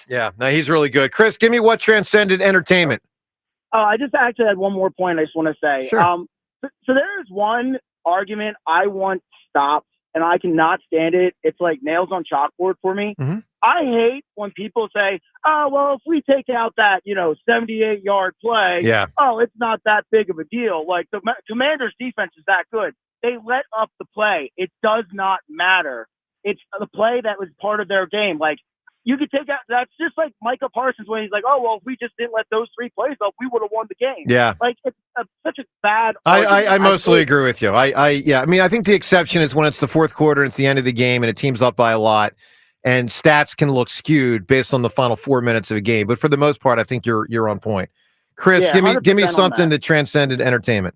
Yeah, no, he's really good. Chris, give me what transcended entertainment. I just actually had one more point I just want to say. Sure. So there is one argument I want stopped, and I cannot stand it. It's like nails on chalkboard for me. Mm-hmm. I hate when people say, oh, well, if we take out that, 78-yard play, it's not that big of a deal. Like, the Commanders' defense is that good. They let up the play. It does not matter. It's the play that was part of their game. Like, you could take out, that's just like Micah Parsons when he's like, oh, well, if we just didn't let those 3 plays up, we would have won the game. Yeah. Like, it's such a bad I mostly agree with you. I think the exception is when it's the fourth quarter and it's the end of the game and a team's up by a lot and stats can look skewed based on the final 4 minutes of a game. But for the most part, I think you're on point. Chris, give me something that transcended entertainment.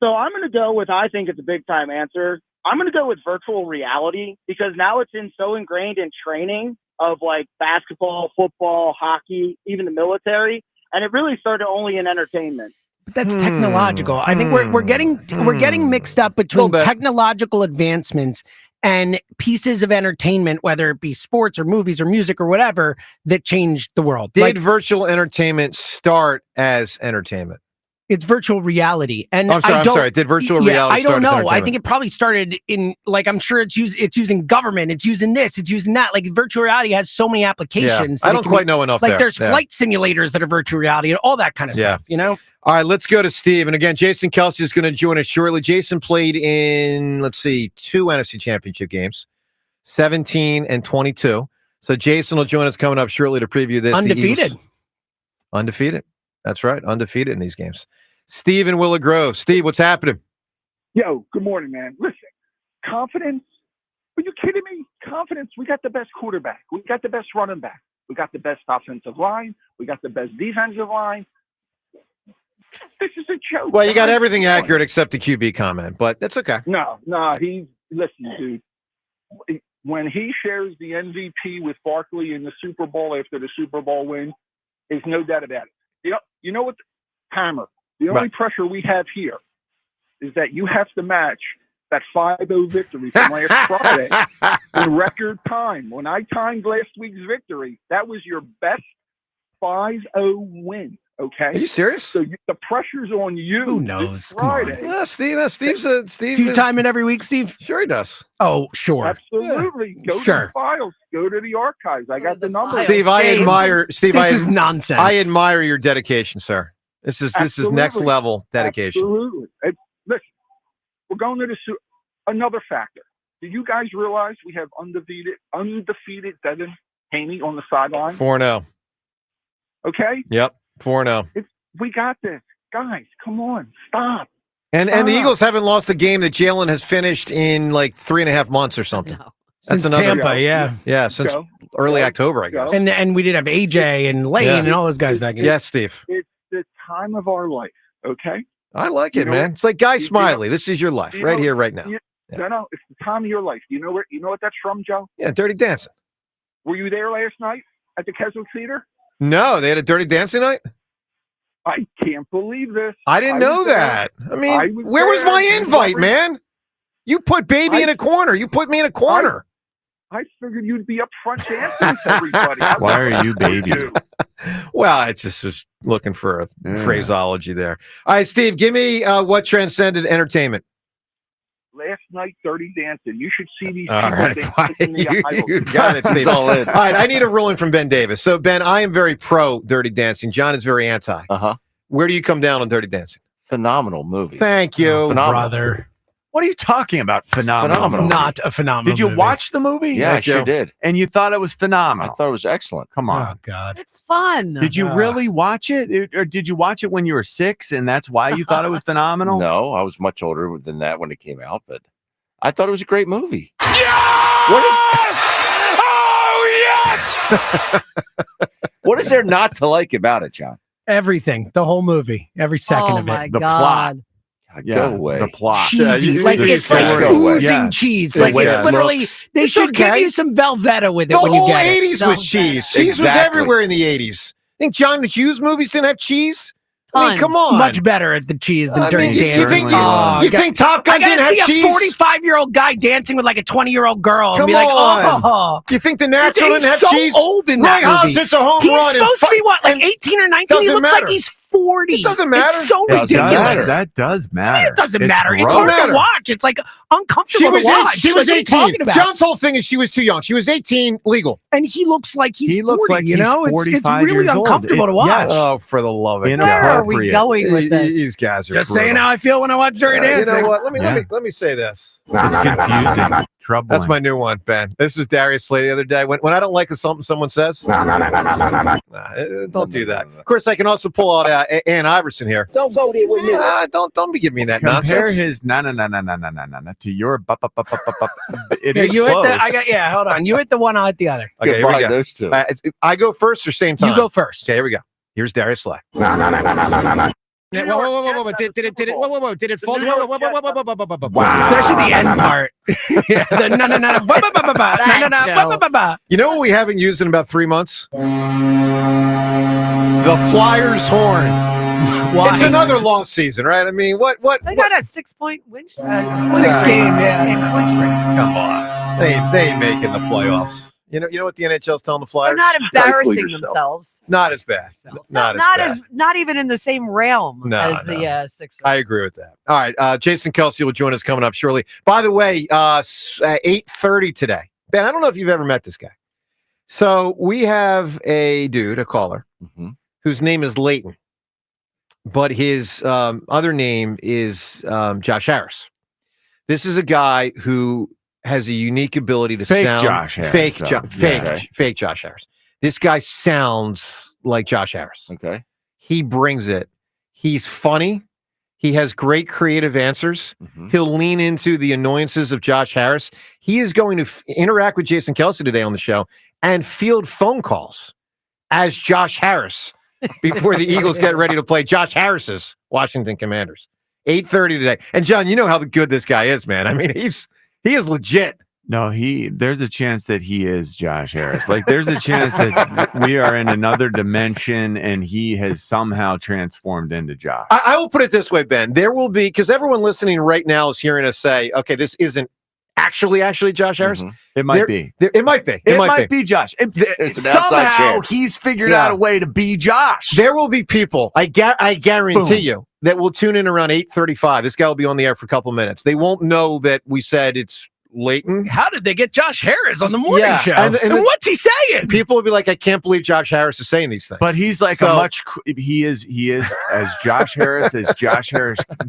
So I'm going to go with, I think it's a big time answer. I'm going to go with virtual reality because now it's so ingrained in training of like basketball, football, hockey, even the military. And it really started only in entertainment. But that's technological. I think we're getting mixed up between technological advancements and pieces of entertainment, whether it be sports or movies or music or whatever, that changed the world. Did virtual entertainment start as entertainment? It's virtual reality. And I'm sorry. Did virtual reality start as entertainment? I don't know. I think it probably started in, like, I'm sure it's using government. It's using this. It's using that. Like, virtual reality has so many applications. I don't quite know enough there. Like, there's flight simulators that are virtual reality and all that kind of stuff, All right, let's go to Steve. And again, Jason Kelce is going to join us shortly. Jason played in, 2 NFC Championship games, 17 and 22. So Jason will join us coming up shortly to preview this. Undefeated. Undefeated. That's right. Undefeated in these games. Steve in Willow Grove. Steve, what's happening? Yo, good morning, man. Listen, confidence. Are you kidding me? Confidence. We got the best quarterback. We got the best running back. We got the best offensive line. We got the best defensive line. This is a joke. Well, you got everything accurate except the QB comment, but that's okay. No. Listen, dude. When he shares the MVP with Barkley in the Super Bowl after the Super Bowl win, there's no doubt about it. You know what? Hammer. The only pressure we have here is that you have to match that 5-0 victory from last Friday in record time. When I timed last week's victory, that was your best 5-0 win. Okay. Are you serious? So the pressure's on you. Who knows? Friday. Yeah, Steve's Do you time it every week, Steve? Sure he does. Oh, sure. Absolutely. Yeah. Go to the files. Go to the archives. I got the numbers. Steve, This is nonsense. I admire your dedication, sir. This is next level dedication. Absolutely. Listen, we're going to another factor. Do you guys realize we have undefeated Devin Haney on the sideline? 4-0. Okay. Yep. 4-0. We got this, guys. Come on, stop. And the Eagles haven't lost a game that Jalen has finished in like 3.5 months or something. No. That's since Tampa, yeah, since early October, I guess. And we did have AJ and Lane and all those guys back in. Yes, Steve. It's the time of our life. Okay. I like it, man. It's like Guy Smiley. This is your life, right here, right now. No, it's the time of your life. You know what that's from, Joe? Yeah, Dirty Dancing. Were you there last night at the Keswick Theater? No, they had a Dirty Dancing night? I can't believe this. I didn't know that. I mean, where was my invite, man? You put baby in a corner. You put me in a corner. I figured you'd be up front dancing with everybody. Why are you baby? Well, I just was looking for a phraseology there. All right, Steve, give me what transcended entertainment. Last night, Dirty Dancing. You should see these all people right, dancing. You got it, Steve. All right, I need a ruling from Ben Davis. So, Ben, I am very pro Dirty Dancing. John is very anti. Where do you come down on Dirty Dancing? Phenomenal movie. Thank you, brother. What are you talking about? Phenomenal. It's not a phenomenal Did you movie. watch the movie? Yeah, I sure did. And you thought it was phenomenal? I thought it was excellent. Come on. Oh, God. It's fun. Did you really watch it? Or did you watch it when you were 6 and that's why you thought it was phenomenal? No, I was much older than that when it came out, but I thought it was a great movie. Yes! Oh, yes! What is there not to like about it, John? Everything. The whole movie. Every second of it. My The God. plot. Go away. The plot. Cheesy. Like it's like oozing cheese. Like it's literally, they should give you some Velveeta with it when you get it. The whole 80s was cheese. Cheese was everywhere in the 80s. Think John Hughes movies didn't have cheese? I mean, come on. Much better at the cheese than Dirty Dancing. You think Top Gun didn't have cheese? I gotta see a 45-year-old guy dancing with like a 20-year-old girl and be like, You think The Natural didn't have cheese? He's so old in that movie. Roy Hobbs hits a home He's run. He's supposed to be what, like 18 or 19? He looks like he's 40. It doesn't matter. It's so ridiculous. That does matter. I mean, it doesn't matter. It's gross. hard to watch. It's like uncomfortable to watch. She was like, 18. John's whole thing is she was too young. She was 18 legal. And he looks like he's 40, like you know? It's really uncomfortable to watch. Yes. Oh, for the love of God. Where are we going with this? These guys are just brutal. saying how I feel when I watch Dirty Dancing. You know what? Let me say this. It's confusing. Troubling. That's my new one, Ben. This is Darius Slade the other day. When I don't like something someone says, don't do that. Of course, I can also pull out Ann Iverson here. Don't go there with me. Don't be giving me that Compare nonsense. his no to your It is you close. hit the, hold on. You hit the one, I hit the other. Okay, here we go. Those two. I go first or same time? You go first. Okay, here we go. Here's Darius Slade. Whoa. Did it fall? Especially the end part. You know what we haven't used in about 3 months? The Flyers horn. Why? It's another lost season, right? I mean, what? They got a 6-point win. 6 game win streak. Come on, they ain't making the playoffs. You know what the NHL's telling the Flyers? They're not embarrassing themselves. Not as bad. Not even in the same realm as the Sixers. I agree with that. All right, Jason Kelce will join us coming up shortly. By the way, 8:30 today. Ben, I don't know if you've ever met this guy. So we have a caller, whose name is Leighton, but his other name is Josh Harris. This is a guy who has a unique ability to fake sound Josh Harris, fake Josh Harris. This guy sounds like Josh Harris. Okay. He brings it. He's funny. He has great creative answers. He'll lean into the annoyances of Josh Harris. He is going to interact with Jason Kelce today on the show and field phone calls as Josh Harris before the Eagles get ready to play Josh Harris's Washington Commanders. 8:30 today. And John, you know how good this guy is, man. I mean, he is legit. No, there's a chance that he is Josh Harris. Like, there's a chance that we are in another dimension and he has somehow transformed into Josh. I will put it this way, Ben. There will be, because everyone listening right now is hearing us say, okay, this isn't actually Josh Harris. It might be. It might be. It might be Josh. Somehow he's figured out a way to be Josh. There will be people, I guarantee you, that will tune in around 8:35. This guy will be on the air for a couple minutes. They won't know that we said it's Leighton. How did they get Josh Harris on the morning show? And what's he saying? People will be like, I can't believe Josh Harris is saying these things. But he's like he is as Josh Harris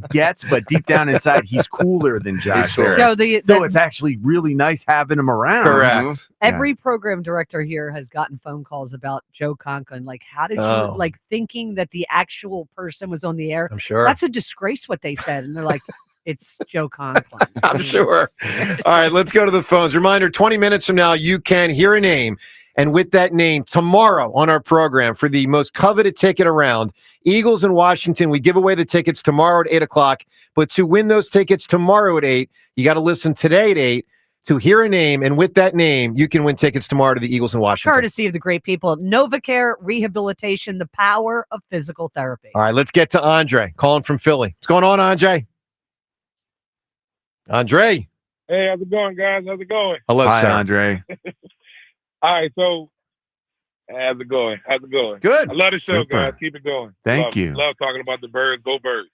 gets, but deep down inside, he's cooler than Josh Harris. So it's actually really nice having him around. Correct. Every program director here has gotten phone calls about Joe Conklin. Like, how did you thinking that the actual person was on the air? I'm sure. That's a disgrace what they said. And they're like, it's Joe Conklin. I'm sure. All right, let's go to the phones. Reminder, 20 minutes from now, you can hear a name. And with that name, tomorrow on our program for the most coveted ticket around, Eagles in Washington, we give away the tickets tomorrow at 8 o'clock. But to win those tickets tomorrow at 8, you got to listen today at 8 to hear a name. And with that name, you can win tickets tomorrow to the Eagles in Washington. Courtesy of the great people at NovaCare Rehabilitation, the power of physical therapy. All right, let's get to Andre, calling from Philly. What's going on, Andre? Andre. Hey, how's it going, guys? How's it going? Hello, Hi, sir. Andre. All right, so how's it going? Good. I love the show, Super. guys. Keep it going. Thank you. Love talking about the birds. Go birds.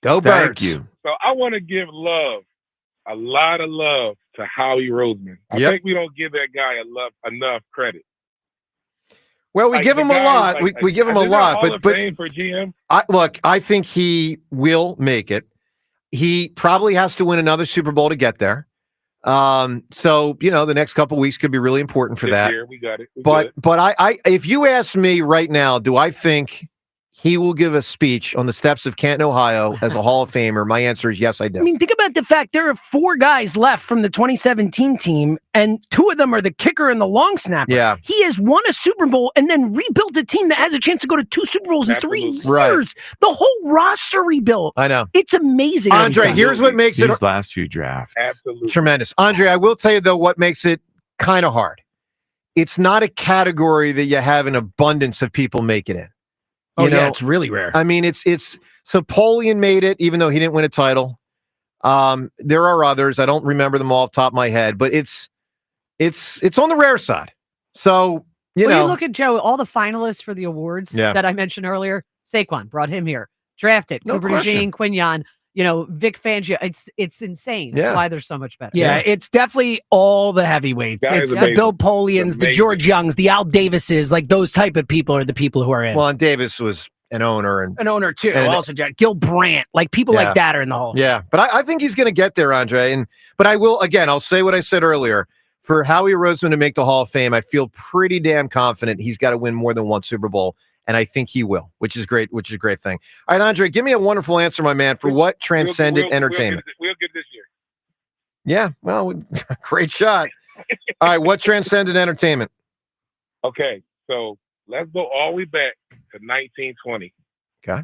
Go Thank Birds. you. So I want to give love, a lot of love to Howie Roseman. I think we don't give that guy enough credit. Well, we give him a lot. We give him a lot, but for GM. I think he will make it. He probably has to win another Super Bowl to get there. So, the next couple of weeks could be really important for that. Year, we got it. But I if you ask me right now, do I think he will give a speech on the steps of Canton, Ohio as a Hall of Famer? My answer is yes, I do. I mean, think about the fact there are 4 guys left from the 2017 team, and 2 of them are the kicker and the long snapper. Yeah. He has won a Super Bowl and then rebuilt a team that has a chance to go to 2 Super Bowls in 3 years. Right. The whole roster rebuilt. I know. It's amazing. Andre, here's what makes These last few drafts. Absolutely. Tremendous. Andre, I will tell you, though, what makes it kind of hard. It's not a category that you have an abundance of people make it in. It's really rare. I mean, it's so Polian made it, even though he didn't win a title. There are others. I don't remember them all off the top of my head, but it's on the rare side. So, you look at Joe, all the finalists for the awards that I mentioned earlier, Saquon brought him here, drafted, Cooper DeJean, Quinyon, Vic Fangio. It's insane. That's why they're so much better. Yeah, it's definitely all the heavyweights. It's the Bill Polians, the George Youngs, the Al Davises, like those type of people are the people who are in. Well, and Davis was an owner too. And also, Gil Brandt, like people like that are in the hall. Yeah, but I think he's going to get there, Andre. But I will I'll say what I said earlier. For Howie Roseman to make the Hall of Fame, I feel pretty damn confident he's got to win more than one Super Bowl, and I think he will, which is great. Which is a great thing. All right, Andre, give me a wonderful answer, my man, for what transcended entertainment. We'll get this year. Yeah, well, great shot. All right, what transcended entertainment? Okay, so let's go all the way back to 1920. Okay.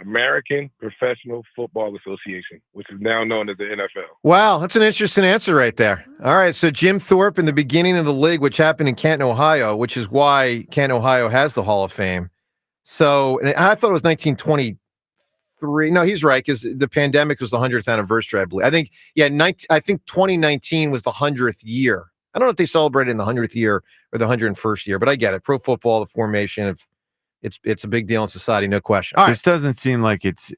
American Professional Football Association, which is now known as the NFL. Wow, that's an interesting answer right there. All right, so Jim Thorpe in the beginning of the league, which happened in Canton, Ohio, which is why Canton, Ohio has the Hall of Fame. So, and I thought it was 1923. No, he's right, because the pandemic was the 100th anniversary, I believe. I think, I think 2019 was the 100th year. I don't know if they celebrated in the 100th year or the 101st year, but I get it. Pro football, the formation of it's a big deal in society, no question. All right. This doesn't seem like it's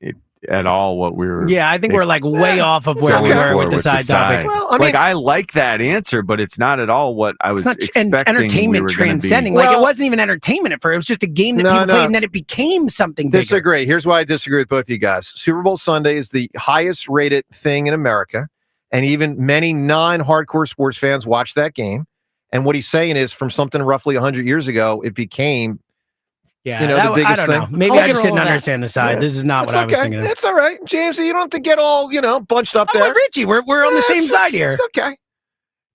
at all what we were. Yeah, I think we're like way off of where we were with the side topic. Well, I mean, I like that answer, but it's not at all what I was expecting. Entertainment transcending. Like it wasn't even entertainment at first. It was just a game that people played, and then it became something bigger. Disagree. Here's why I disagree with both of you guys. Super Bowl Sunday is the highest rated thing in America, and even many non-hardcore sports fans watch that game. And what he's saying is, from something roughly 100 years ago, it became. Yeah, the biggest I don't know. thing. Maybe I just didn't understand the side. This is not what I was thinking of. It's all right, James. You don't have to get all bunched up there. Like Richie, we're on the same side here. It's okay.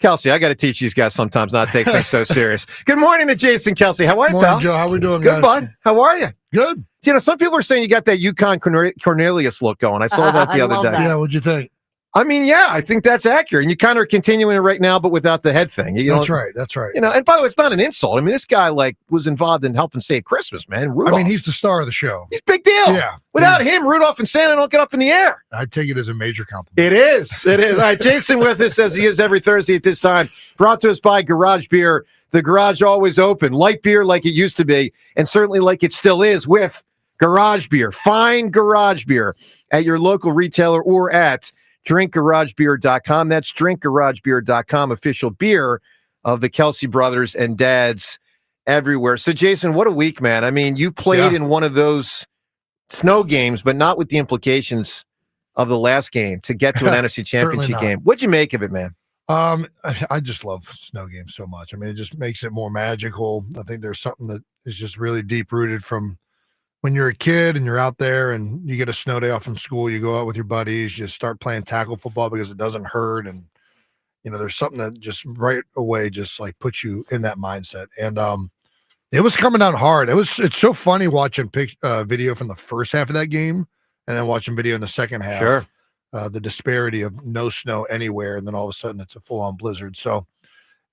Kelce, I got to teach these guys sometimes not to take things so serious. Good morning to Jason Kelce. How are you, Morning, pal? Joe. How we doing, Good, guys? bud. How are you? Good. Some people are saying you got that Yukon Cornelius look going. I saw that the other day. Yeah, what'd you think? I mean, yeah, I think that's accurate. And you kind of are continuing it right now, but without the head thing. That's right. That's right. And by the way, it's not an insult. I mean, this guy was involved in helping save Christmas, man. Rudolph. I mean, he's the star of the show. He's a big deal. Yeah. Without him, Rudolph and Santa don't get up in the air. I take it as a major compliment. It is. It is. All right, Jason with us as he is every Thursday at this time. Brought to us by Garage Beer. The garage always open. Light beer like it used to be, and certainly like it still is with Garage Beer. Find Garage Beer at your local retailer or at drinkgaragebeer.com. That's drinkgaragebeer.com, official beer of the Kelce brothers and dads everywhere. So, Jason, what a week, man. I mean, you played in one of those snow games, but not with the implications of the last game to get to an NFC Championship game. What'd you make of it, man? I just love snow games so much. I mean, it just makes it more magical. I think there's something that is just really deep-rooted from when you're a kid and you're out there and you get a snow day off from school, you go out with your buddies, you start playing tackle football because it doesn't hurt. And, there's something that just right away just like puts you in that mindset. And it was coming down hard. It's so funny watching video from the first half of that game and then watching video in the second half. Sure. The disparity of no snow anywhere. And then all of a sudden it's a full on blizzard. So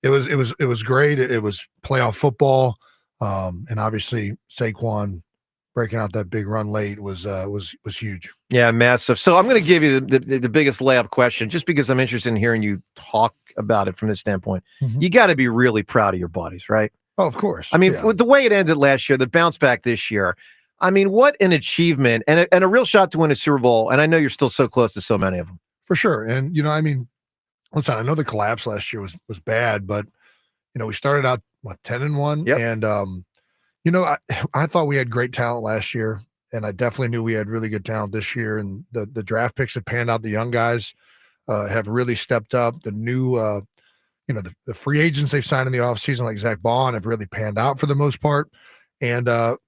it was great. It was playoff football. And obviously Saquon breaking out that big run late was huge. Yeah, massive. So I'm going to give you the biggest layup question, just because I'm interested in hearing you talk about it from this standpoint. Mm-hmm. You got to be really proud of your buddies, right? Oh, of course. I mean, with the way it ended last year, the bounce back this year, I mean, what an achievement and a real shot to win a Super Bowl. And I know you're still so close to so many of them. For sure. And, I mean, listen, I know the collapse last year was bad, but, we started out, 10-1? Yep. And, I thought we had great talent last year, and I definitely knew we had really good talent this year. And the draft picks have panned out. The young guys have really stepped up. The new, the free agents they've signed in the offseason, like Zach Bond, have really panned out for the most part. And the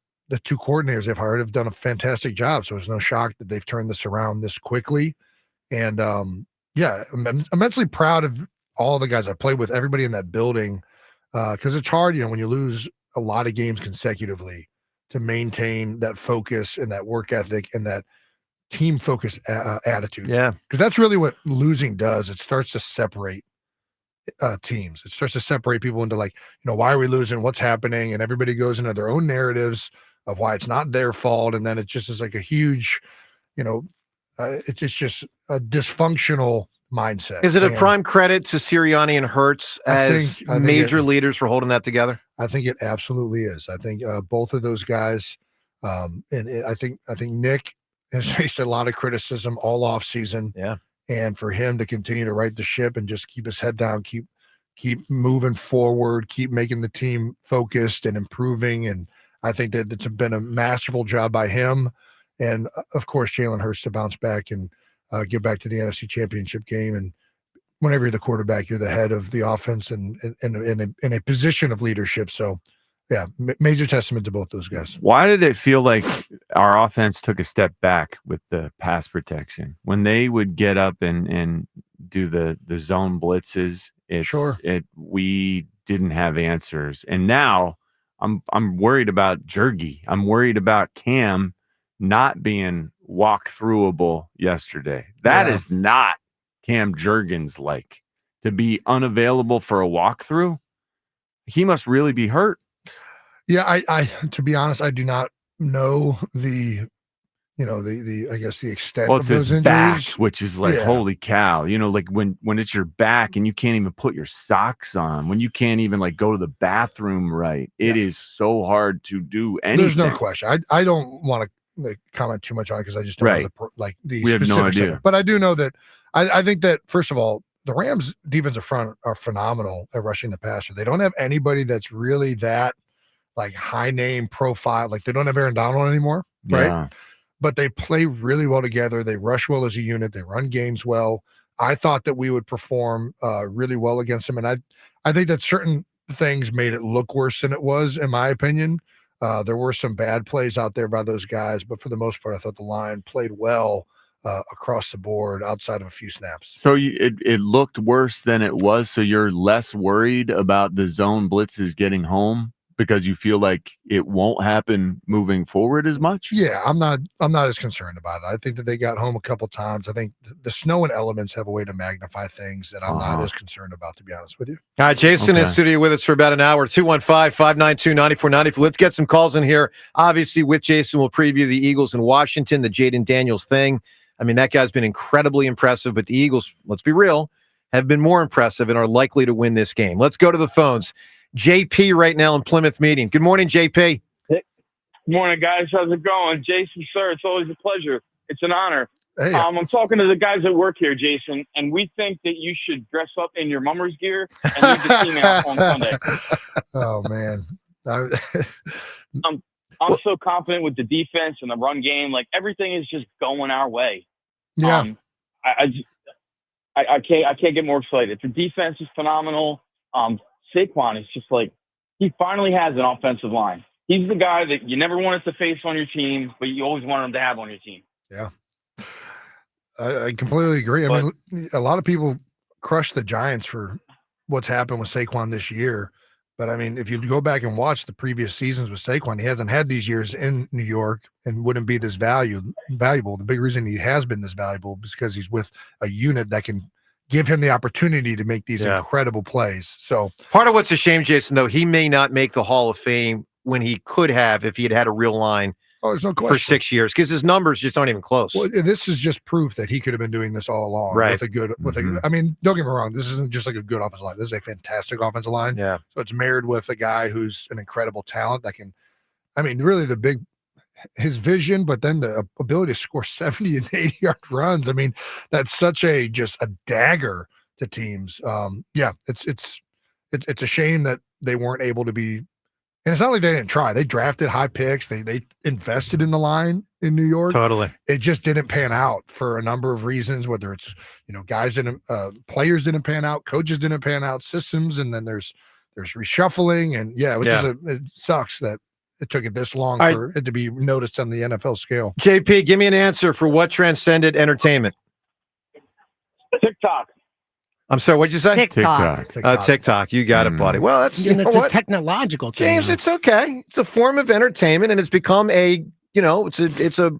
two coordinators they've hired have done a fantastic job. So it's no shock that they've turned this around this quickly. And, I'm immensely proud of all the guys I played with, everybody in that building, because it's hard, when you lose a lot of games consecutively to maintain that focus and that work ethic and that team focus attitude. Yeah. Because that's really what losing does. It starts to separate teams. It starts to separate people into why are we losing? What's happening? And everybody goes into their own narratives of why it's not their fault, and then it just is like a huge, it's just a dysfunctional mindset. Is it a prime credit to Sirianni and Hurts as major leaders for holding that together? I think it absolutely is. I think both of those guys, I think Nick has faced a lot of criticism all off season. Yeah. And for him to continue to right the ship and just keep his head down, keep moving forward, keep making the team focused and improving. And I think that it's been a masterful job by him. And of course, Jalen Hurts to bounce back and get back to the NFC Championship game. And whenever you're the quarterback, you're the head of the offense and in a position of leadership. So, yeah, major testament to both those guys. Why did it feel like our offense took a step back with the pass protection when they would get up and do the zone blitzes? We didn't have answers, and now I'm worried about Jergy. I'm worried about Cam not being walk-throughable yesterday. That is not Cam Jurgens like to be unavailable for a walkthrough. He must really be hurt. Yeah, I to be honest, I do not know the I guess the extent of those injuries. Back, which is like, holy cow, like when it's your back and you can't even put your socks on, when you can't even like go to the bathroom right. It is so hard to do anything. There's no question. I don't want to comment too much on it because I just don't know the we have no idea. of it. But I do know that I think that, first of all, the Rams' defensive front are phenomenal at rushing the passer. They don't have anybody that's really that like high name profile. Like they don't have Aaron Donald anymore, right? Yeah. But they play really well together. They rush well as a unit. They run games well. I thought that we would perform really well against them. And I think that certain things made it look worse than it was, in my opinion. There were some bad plays out there by those guys, but for the most part, I thought the line played well across the board outside of a few snaps. So it looked worse than it was. So you're less worried about the zone blitzes getting home because you feel like it won't happen moving forward as much? Yeah, I'm not as concerned about it. I think that they got home a couple times. I think the snow and elements have a way to magnify things that I'm not as concerned about, to be honest with you. All right, Jason in studio with us for about an hour, 215-592-9490. Let's get some calls in here. Obviously, with Jason, we'll preview the Eagles in Washington, the Jaden Daniels thing. I mean, that guy's been incredibly impressive, but the Eagles, let's be real, have been more impressive and are likely to win this game. Let's go to the phones. JP right now in Plymouth meeting. Good morning, JP. Good morning, guys. How's it going? Jason, sir, it's always a pleasure. It's an honor. Hey. I'm talking to the guys that work here, Jason, and we think that you should dress up in your mummers gear and lead the team out on Sunday. Oh, man. I'm so confident with the defense and the run game. Like, everything is just going our way. Yeah. I can't get more excited. The defense is phenomenal. Saquon is just like, he finally has an offensive line. He's the guy that you never wanted to face on your team, but you always wanted him to have on your team. Yeah. I completely agree. I mean, a lot of people crush the Giants for what's happened with Saquon this year. But, I mean, if you go back and watch the previous seasons with Saquon, he hasn't had these years in New York and wouldn't be this valuable. The big reason he has been this valuable is because he's with a unit that can give him the opportunity to make these incredible plays. So part of what's a shame, Jason, though, he may not make the Hall of Fame when he could have if he had had a real line there's no question. For 6 years because his numbers just aren't even close. Well, this is just proof that he could have been doing this all along with a good, I mean, don't get me wrong. This isn't just like a good offensive line. This is a fantastic offensive line. Yeah. So it's married with a guy who's an incredible talent that can, I mean, really his vision, but then the ability to score 70 and 80 yard runs. I mean, that's such just a dagger to teams. It's a shame that they weren't able to be, and it's not like they didn't try. They drafted high picks. They invested in the line in New York. Totally. It just didn't pan out for a number of reasons, whether it's, players didn't pan out, coaches didn't pan out, systems, and then there's reshuffling, and it sucks that it took it this long for it to be noticed on the NFL scale. JP, give me an answer for what transcended entertainment. TikTok. I'm sorry, what'd you say? TikTok. TikTok. You got it, buddy. Well, that's it's a technological thing. James, it's okay. It's a form of entertainment, and it's become it's a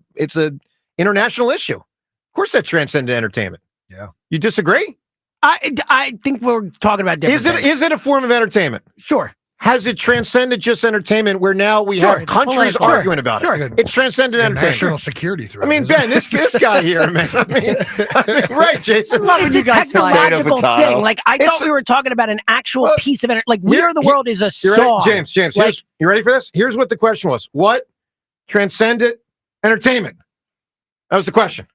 international issue. Of course, that transcended entertainment. Yeah. You disagree? I think we're talking about different things. Is it a form of entertainment? Sure. has it transcended just entertainment where now we have countries arguing about it? It's transcended entertainment. National security threat. I mean, Ben, this guy here, man. I mean, right, Jason? It's a technological thing. Like, I thought we were talking about an actual piece of like, We Are the World is a song. Right. James, like, you ready for this? Here's what the question was. What transcended entertainment? That was the question.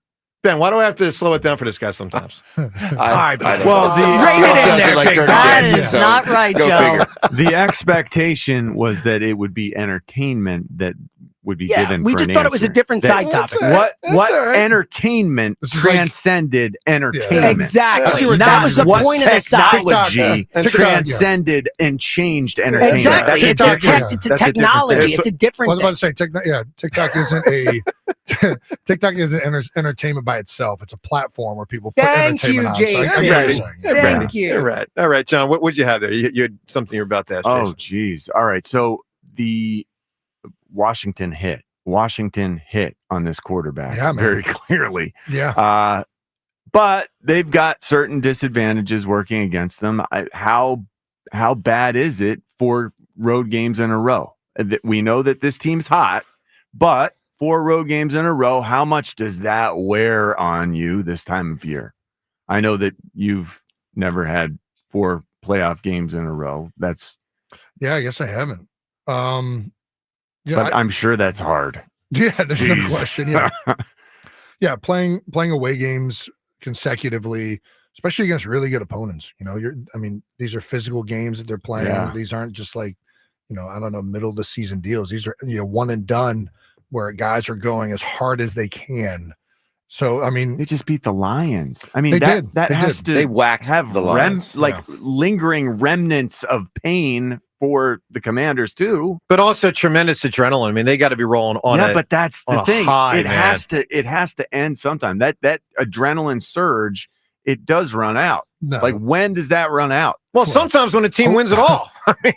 Ben, why do I have to slow it down for this guy sometimes? That is not right, Joe. The expectation was that it would be entertainment that would be given. We just thought it was a different side topic. What entertainment transcended entertainment? Exactly. That was the point of the side. Technology transcended and changed entertainment. Exactly. It's a technology. It's a different. I was about to say, TikTok isn't TikTok isn't entertainment by itself. It's a platform where people put entertainment on. Jason. Thank you. You're right. All right, John. What would you have there? You had something you're about to ask. Oh, geez. All right. So the Washington hit on this quarterback very clearly. Yeah. But they've got certain disadvantages working against them. How bad is it for road games in a row? We know that this team's hot, but 4 road games in a row, how much does that wear on you this time of year? I know that you've never had 4 playoff games in a row. I guess I haven't. But I'm sure that's hard. Yeah, there's no question. Yeah. Yeah, playing away games consecutively, especially against really good opponents. These are physical games that they're playing. Yeah. These aren't just like, middle of the season deals. These are, one and done where guys are going as hard as they can. So, they just beat the Lions. They waxed the Lions. Lingering remnants of pain for the Commanders too, but also tremendous adrenaline. They got to be rolling on. Yeah, but that's the thing. It has to end sometime. That adrenaline surge, it does run out. No. Like, when does that run out? Well, sometimes when a team wins it all.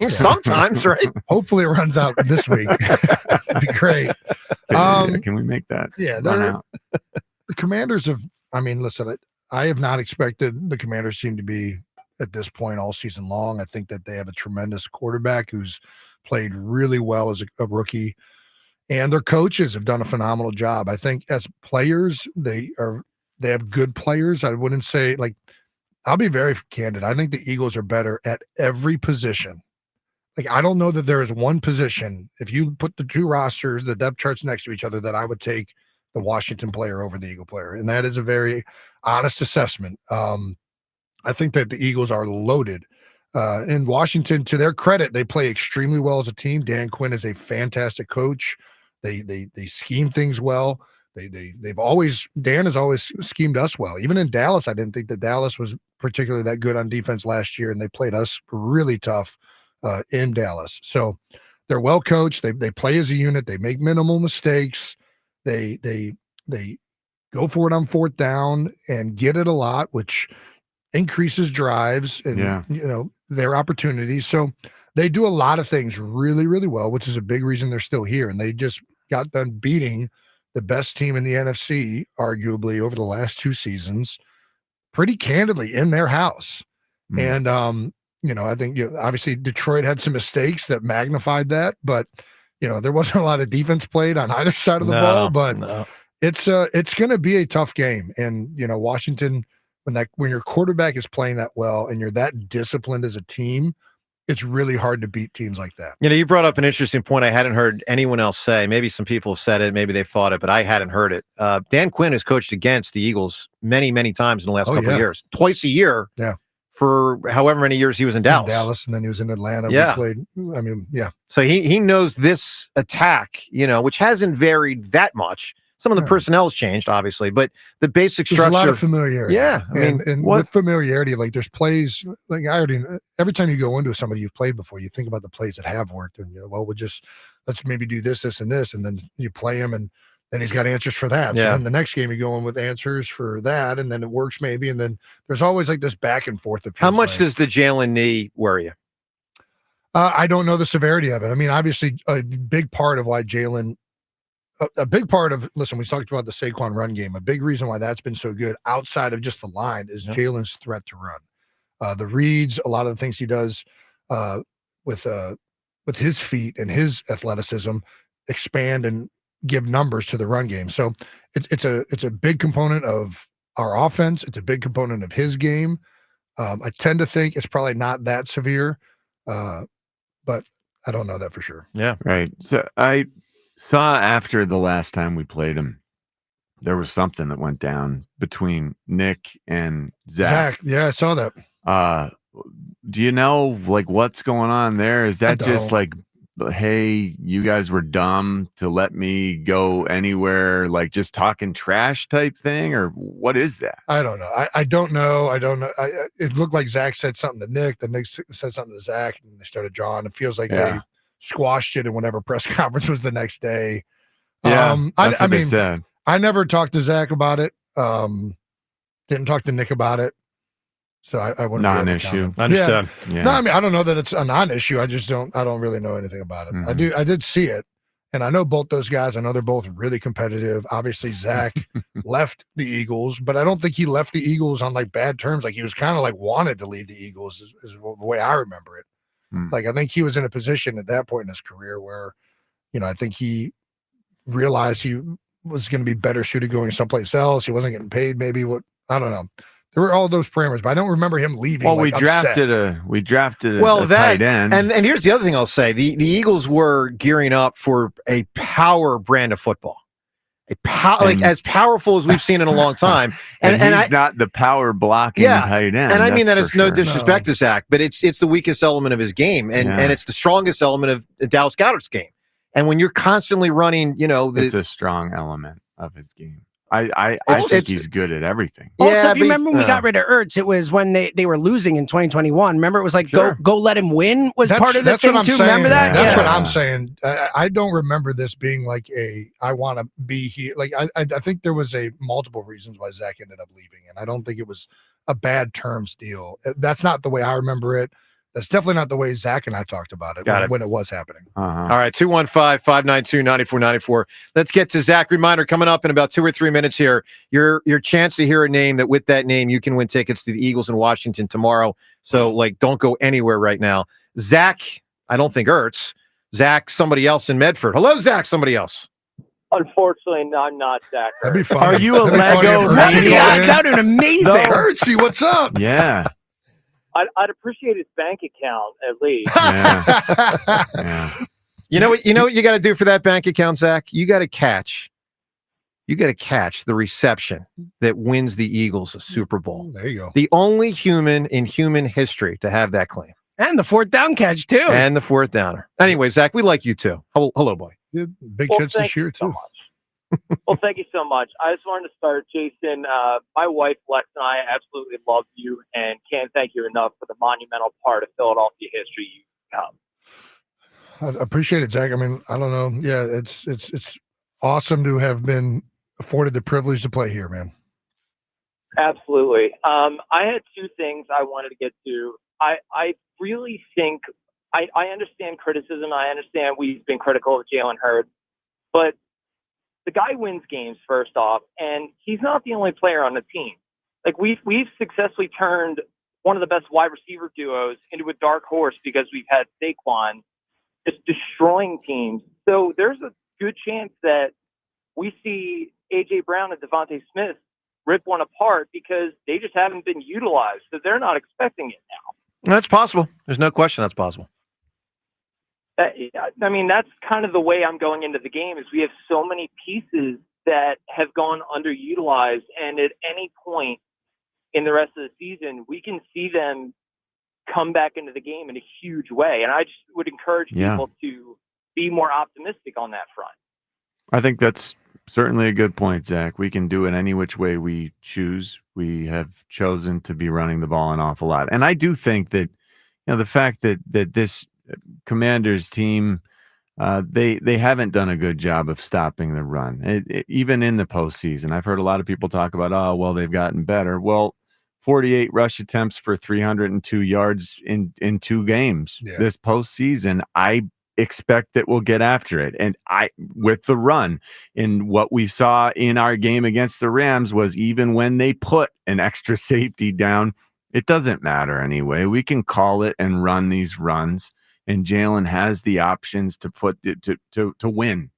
Sometimes, right? Hopefully, it runs out this week. It'd be great. Can we make that? Yeah, run out? The Commanders have. Listen, I have not expected the Commanders team to be at this point all season long. I think that they have a tremendous quarterback who's played really well as a rookie, and their coaches have done a phenomenal job. I think as players, they have good players. I wouldn't say, I'll be very candid. I think the Eagles are better at every position. I don't know that there is one position, if you put the 2 rosters, the depth charts next to each other, that I would take the Washington player over the Eagle player. And that is a very honest assessment. I think that the Eagles are loaded. In Washington, to their credit, they play extremely well as a team. Dan Quinn is a fantastic coach. They scheme things well. Dan has always schemed us well. Even in Dallas, I didn't think that Dallas was particularly that good on defense last year, and they played us really tough in Dallas. So they're well coached. They play as a unit. They make minimal mistakes. They go for it on 4th down and get it a lot, which increases drives and their opportunities. So they do a lot of things really, really well, which is a big reason they're still here. And they just got done beating the best team in the NFC, arguably, over the last 2 seasons, pretty candidly in their house. And I think obviously Detroit had some mistakes that magnified that, but there wasn't a lot of defense played on either side of the ball. But it's going to be a tough game. And Washington, when your quarterback is playing that well and you're that disciplined as a team, it's really hard to beat teams like that. You brought up an interesting point I hadn't heard anyone else say. Maybe some people have said it, maybe they've thought it, but I hadn't heard it. Dan Quinn has coached against the Eagles many, many times in the last couple of years, twice a year. Yeah. For however many years he was in Dallas. And then he was in Atlanta. Yeah. We played, So he knows this attack, which hasn't varied that much. Some of the personnel has changed, obviously, but the basic structure. There's a lot of familiarity. Yeah. And with familiarity, there's plays, every time you go into somebody you've played before, you think about the plays that have worked and, let's maybe do this, and this, and then you play him and then he's got answers for that. So then the next game you go in with answers for that, and then it works maybe. And then there's always this back and forth. How much does the Jalen knee worry you? I don't know the severity of it. Obviously a big part of why Jalen, listen, we talked about the Saquon run game. A big reason why that's been so good outside of just the line is Jalen's threat to run. The reads, a lot of the things he does with his feet and his athleticism expand and give numbers to the run game. So it's a big component of our offense. It's a big component of his game. I tend to think it's probably not that severe, but I don't know that for sure. Yeah. Right. So I saw after the last time we played him, there was something that went down between Nick and Zach. Yeah, I saw that. Do you know like what's going on there? Is that just like, hey, you guys were dumb to let me go anywhere, like just talking trash type thing, or what is that? I don't know. I don't know. It looked like Zach said something to Nick, then Nick said something to Zach, and they started drawing. It feels like they squashed it in whatever press conference was the next day. Yeah, that's what they said. I never talked to Zach about it. Didn't talk to Nick about it. So I wouldn't. Non-issue. Understood. Yeah. No, I mean, I don't know that it's a non-issue. I don't really know anything about it. Mm-hmm. I did see it. And I know both those guys. I know they're both really competitive. Obviously, Zach left the Eagles, but I don't think he left the Eagles on like bad terms. Like he was kind of like wanted to leave the Eagles is the way I remember it. Like I think he was in a position at that point in his career where, I think he realized he was going to be better suited going someplace else. He wasn't getting paid. Maybe I don't know. There were all those parameters, but I don't remember him leaving. Well, we drafted a tight end. And here's the other thing I'll say: the Eagles were gearing up for a power brand of football, like as powerful as we've seen in a long time. And he's not the power blocking tight end. And I mean that it's no disrespect to Zach, but it's the weakest element of his game, and it's the strongest element of Dallas Goedert's game. And when you're constantly running, it's a strong element of his game. I think he's good at everything. Also, if you remember when we got rid of Ertz, it was when they were losing in 2021. Remember, it was like go let him win was part of the thing too. Remember that? That's what I'm saying. I don't remember this being like I want to be here. Like I think there was multiple reasons why Zach ended up leaving, and I don't think it was a bad terms deal. That's not the way I remember it. That's definitely not the way Zach and I talked about it when it was happening. All right, 215-592-9494. Let's get to Zach. Reminder coming up in about 2 or 3 minutes here. Your chance to hear a name that with that name you can win tickets to the Eagles in Washington tomorrow. So don't go anywhere right now. Zach, I don't think Ertz. Zach, somebody else in Medford. Hello, Zach, somebody else. Unfortunately, I'm not Zach. That'd be fun. Are you a Lego? That sounded amazing. Ertzy, what's up? Yeah. I'd appreciate his bank account at least. Yeah. You know what you got to do for that bank account, Zach? You got to catch the reception that wins the Eagles a Super Bowl. There you go. The only human in human history to have that claim. And the fourth down catch too. And the fourth downer. Anyway, Zach, we like you too. Hello, boy. Big catch this year too. Well, thank you so much. I just wanted to start, Jason. My wife, Lex, and I absolutely love you and can't thank you enough for the monumental part of Philadelphia history you've become. I appreciate it, Zach. I mean, I don't know. Yeah, it's awesome to have been afforded the privilege to play here, man. Absolutely. I had two things I wanted to get to. I really think I understand criticism. I understand we've been critical of Jalen Hurts, but the guy wins games first off, and he's not the only player on the team. Like we've successfully turned one of the best wide receiver duos into a dark horse because we've had Saquon just destroying teams. So there's a good chance that we see A.J. Brown and Devontae Smith rip one apart because they just haven't been utilized. So they're not expecting it now. That's possible. There's no question that's possible. I mean, that's kind of the way I'm going into the game is we have so many pieces that have gone underutilized. And at any point in the rest of the season, we can see them come back into the game in a huge way. And I just would encourage people to be more optimistic on that front. I think that's certainly a good point, Zach. We can do it any which way we choose. We have chosen to be running the ball an awful lot. And I do think that, the fact that this Commanders team, they haven't done a good job of stopping the run. Even in the postseason, I've heard a lot of people talk about, they've gotten better. Well, 48 rush attempts for 302 yards in 2 games this postseason. I expect that we'll get after it. And with the run, and what we saw in our game against the Rams was even when they put an extra safety down, it doesn't matter anyway. We can call it and run these runs. and Jalen has the options to put it to win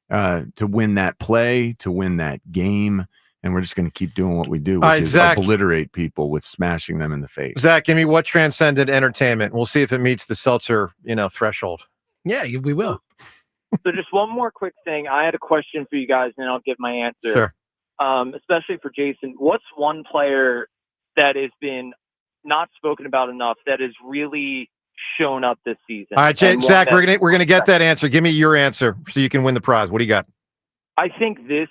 that play, to win that game. And we're just going to keep doing what we do, which is Zach, obliterate people with smashing them in the face. Zach, give me what transcended entertainment. We'll see if it meets the seltzer, threshold. Yeah, we will. So just one more quick thing. I had a question for you guys, and I'll give my answer. Sure. Especially for Jason. What's one player that has been not spoken about enough that has really shown up this season? All right, Zach, we're gonna get that answer. Give me your answer so you can win the prize. What do you got? I think this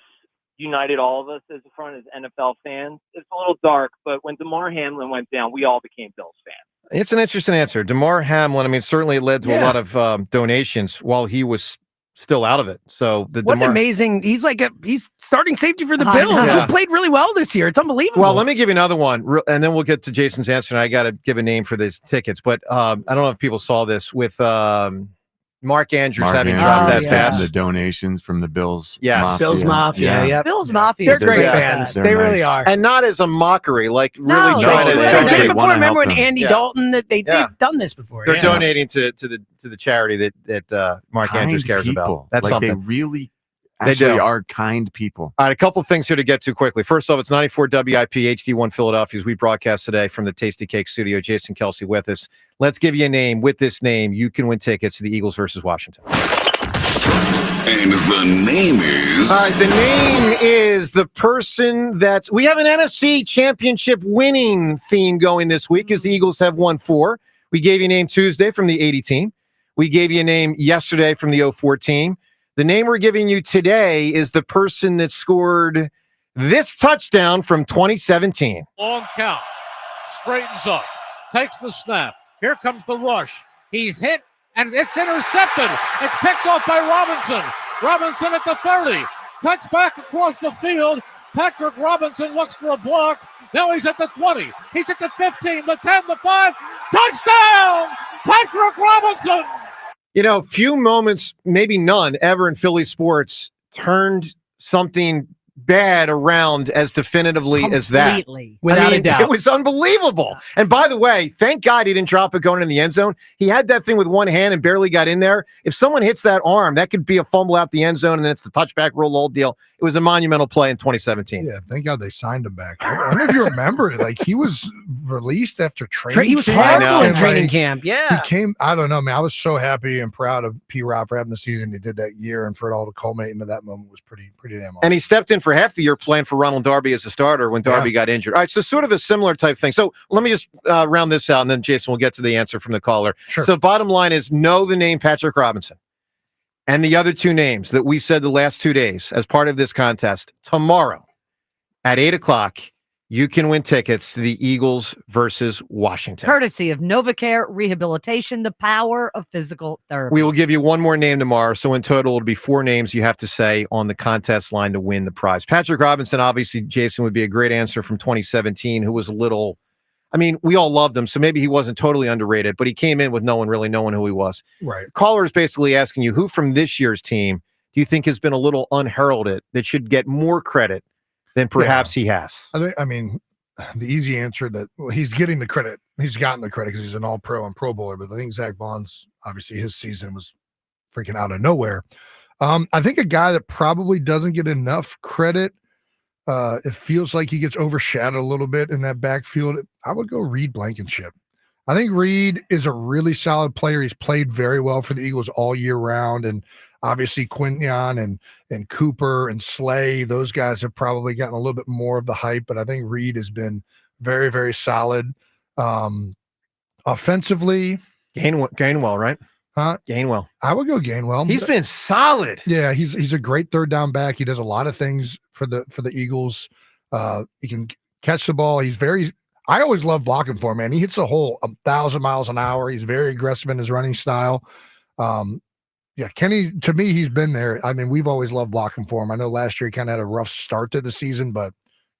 united all of us as a front as NFL fans. It's a little dark, but when DeMar Hamlin went down, we all became Bills fans. It's an interesting answer. DeMar Hamlin, I mean, certainly it led to a lot of donations while he was still out of it. So amazing. He's starting safety for the Bills. He's played really well this year. It's unbelievable. Well, let me give you another one, and then we'll get to Jason's answer. And I got to give a name for these tickets, but I don't know if people saw this with Mark Andrews having dropped that pass. The donations from the Bills. Yes. Bills Mafia. Yeah. Bills Mafia. They're great fans. They really are. And not as a mockery, really trying to donate. Before, remember when Andy Dalton, that they've done this before. They're donating to the charity that Mark Andrews cares about. That's something. They really actually are kind people. All right, a couple of things here to get to quickly. First off, it's 94 WIP HD1 Philadelphia as we broadcast today from the Tasty Cake studio. Jason Kelce with us. Let's give you a name. With this name, you can win tickets to the Eagles versus Washington. And the name is... All right, the name is the person that's... We have an NFC championship winning theme going this week as the Eagles have won 4. We gave you a name Tuesday from the 80 team. We gave you a name yesterday from the 04 team. The name we're giving you today is the person that scored this touchdown from 2017. Long count. Straightens up. Takes the snap. Here comes the rush. He's hit, and it's intercepted. It's picked off by Robinson. Robinson at the 30. Cuts back across the field. Patrick Robinson looks for a block. Now he's at the 20. He's at the 15, the 10, the 5. Touchdown! Patrick Robinson! Few moments, maybe none, ever in Philly sports turned something bad around as definitively as that. Without a doubt. It was unbelievable. And by the way, thank God he didn't drop it going in the end zone. He had that thing with one hand and barely got in there. If someone hits that arm, that could be a fumble out the end zone, and then it's the touchback roll old deal. It was a monumental play in 2017. Yeah, thank God they signed him back. I don't know if you remember it. Like, he was released after training. He was horrible in training camp. Yeah. He came, I don't know, man. I was so happy and proud of P-Rob for having the season he did that year, and for it all to culminate into that moment was pretty damn awesome. And he stepped in for half the year playing for Ronald Darby as a starter when Darby got injured. All right, so sort of a similar type thing. So let me just round this out, and then Jason will get to the answer from the caller. Sure. So bottom line is know the name Patrick Robinson and the other 2 names that we said the last 2 days as part of this contest. Tomorrow at 8 o'clock, you can win tickets to the Eagles versus Washington. Courtesy of NovaCare Rehabilitation, the power of physical therapy. We will give you one more name tomorrow. So in total, it'll be 4 names you have to say on the contest line to win the prize. Patrick Robinson, obviously, Jason, would be a great answer from 2017, who was a little... I mean, we all loved him, so maybe he wasn't totally underrated, but he came in with no one really knowing who he was. Right. The caller is basically asking you, who from this year's team do you think has been a little unheralded that should get more credit than perhaps he has? I mean, the easy answer he's getting the credit. He's gotten the credit because he's an all-pro and Pro Bowler, but I think Zach Bond's, obviously, his season was freaking out of nowhere. I think a guy that probably doesn't get enough credit, it feels like he gets overshadowed a little bit in that backfield. I would go Reed Blankenship. I think Reed is a really solid player. He's played very well for the Eagles all year round. And obviously Quinyon and Cooper and Slay, those guys have probably gotten a little bit more of the hype, but I think Reed has been very, very solid. Offensively. Gainwell, right? Huh? Gainwell. I would go Gainwell. He's been solid. Yeah, he's a great third down back. He does a lot of things for the Eagles. He can catch the ball. I always love blocking for him, man. He hits a hole 1,000 miles an hour. He's very aggressive in his running style. Yeah, Kenny, to me, he's been there. I mean, we've always loved blocking for him. I know last year he kind of had a rough start to the season, but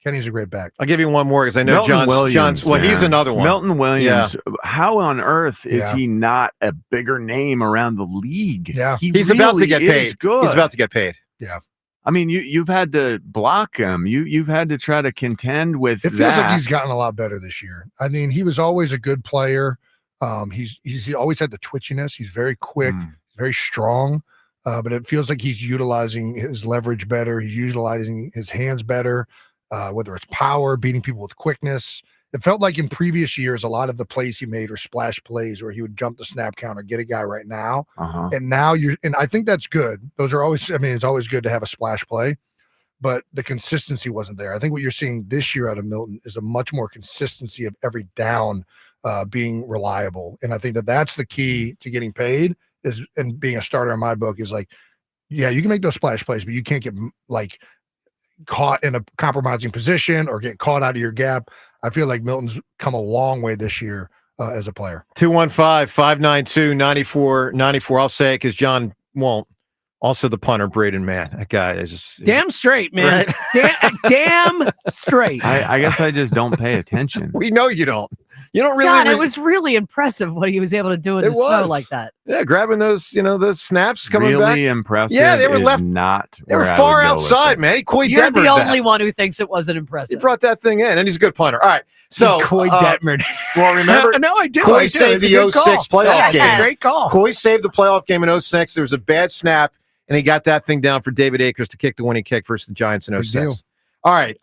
Kenny's a great back. I'll give you one more because I know John's. Well, he's another one. Melton Williams. Yeah. How on earth is he not a bigger name around the league? Yeah, he's really about to get paid. Good. He's about to get paid. Yeah. I mean, you've had to block him. You've had to try to contend with. It feels like he's gotten a lot better this year. I mean, he was always a good player. He's always had the twitchiness. He's very quick, very strong, but it feels like he's utilizing his leverage better. He's utilizing his hands better, whether it's power, beating people with quickness. It felt like in previous years, a lot of the plays he made were splash plays where he would jump the snap count or get a guy right now. And now and I think that's good. Those are always, it's always good to have a splash play, but the consistency wasn't there. I think what you're seeing this year out of Milton is a much more consistency of every down being reliable. And I think that's the key to getting paid and being a starter in my book is like, yeah, you can make those splash plays, but you can't get like caught in a compromising position or get caught out of your gap. I feel like Milton's come a long way this year as a player. 215-592-9494. I'll say it because John won't. Also the punter, Braden Mann. That guy is damn straight, man. Right? damn straight. I guess I just don't pay attention. We know you don't. You don't really. God, it was really impressive what he was able to do in the snow like that. Yeah, grabbing those, those snaps coming back. Really impressive. Yeah, they were left. They were far outside, man. You're the only one who thinks it wasn't impressive. He brought that thing in, and he's a good punter. All right, so Coy Detmer. Well, remember? No, I do. Coy saved the 06 playoff game. Great call. Coy saved the playoff game in 06. There was a bad snap. And he got that thing down for David Akers to kick the winning kick versus the Giants in 06. All right.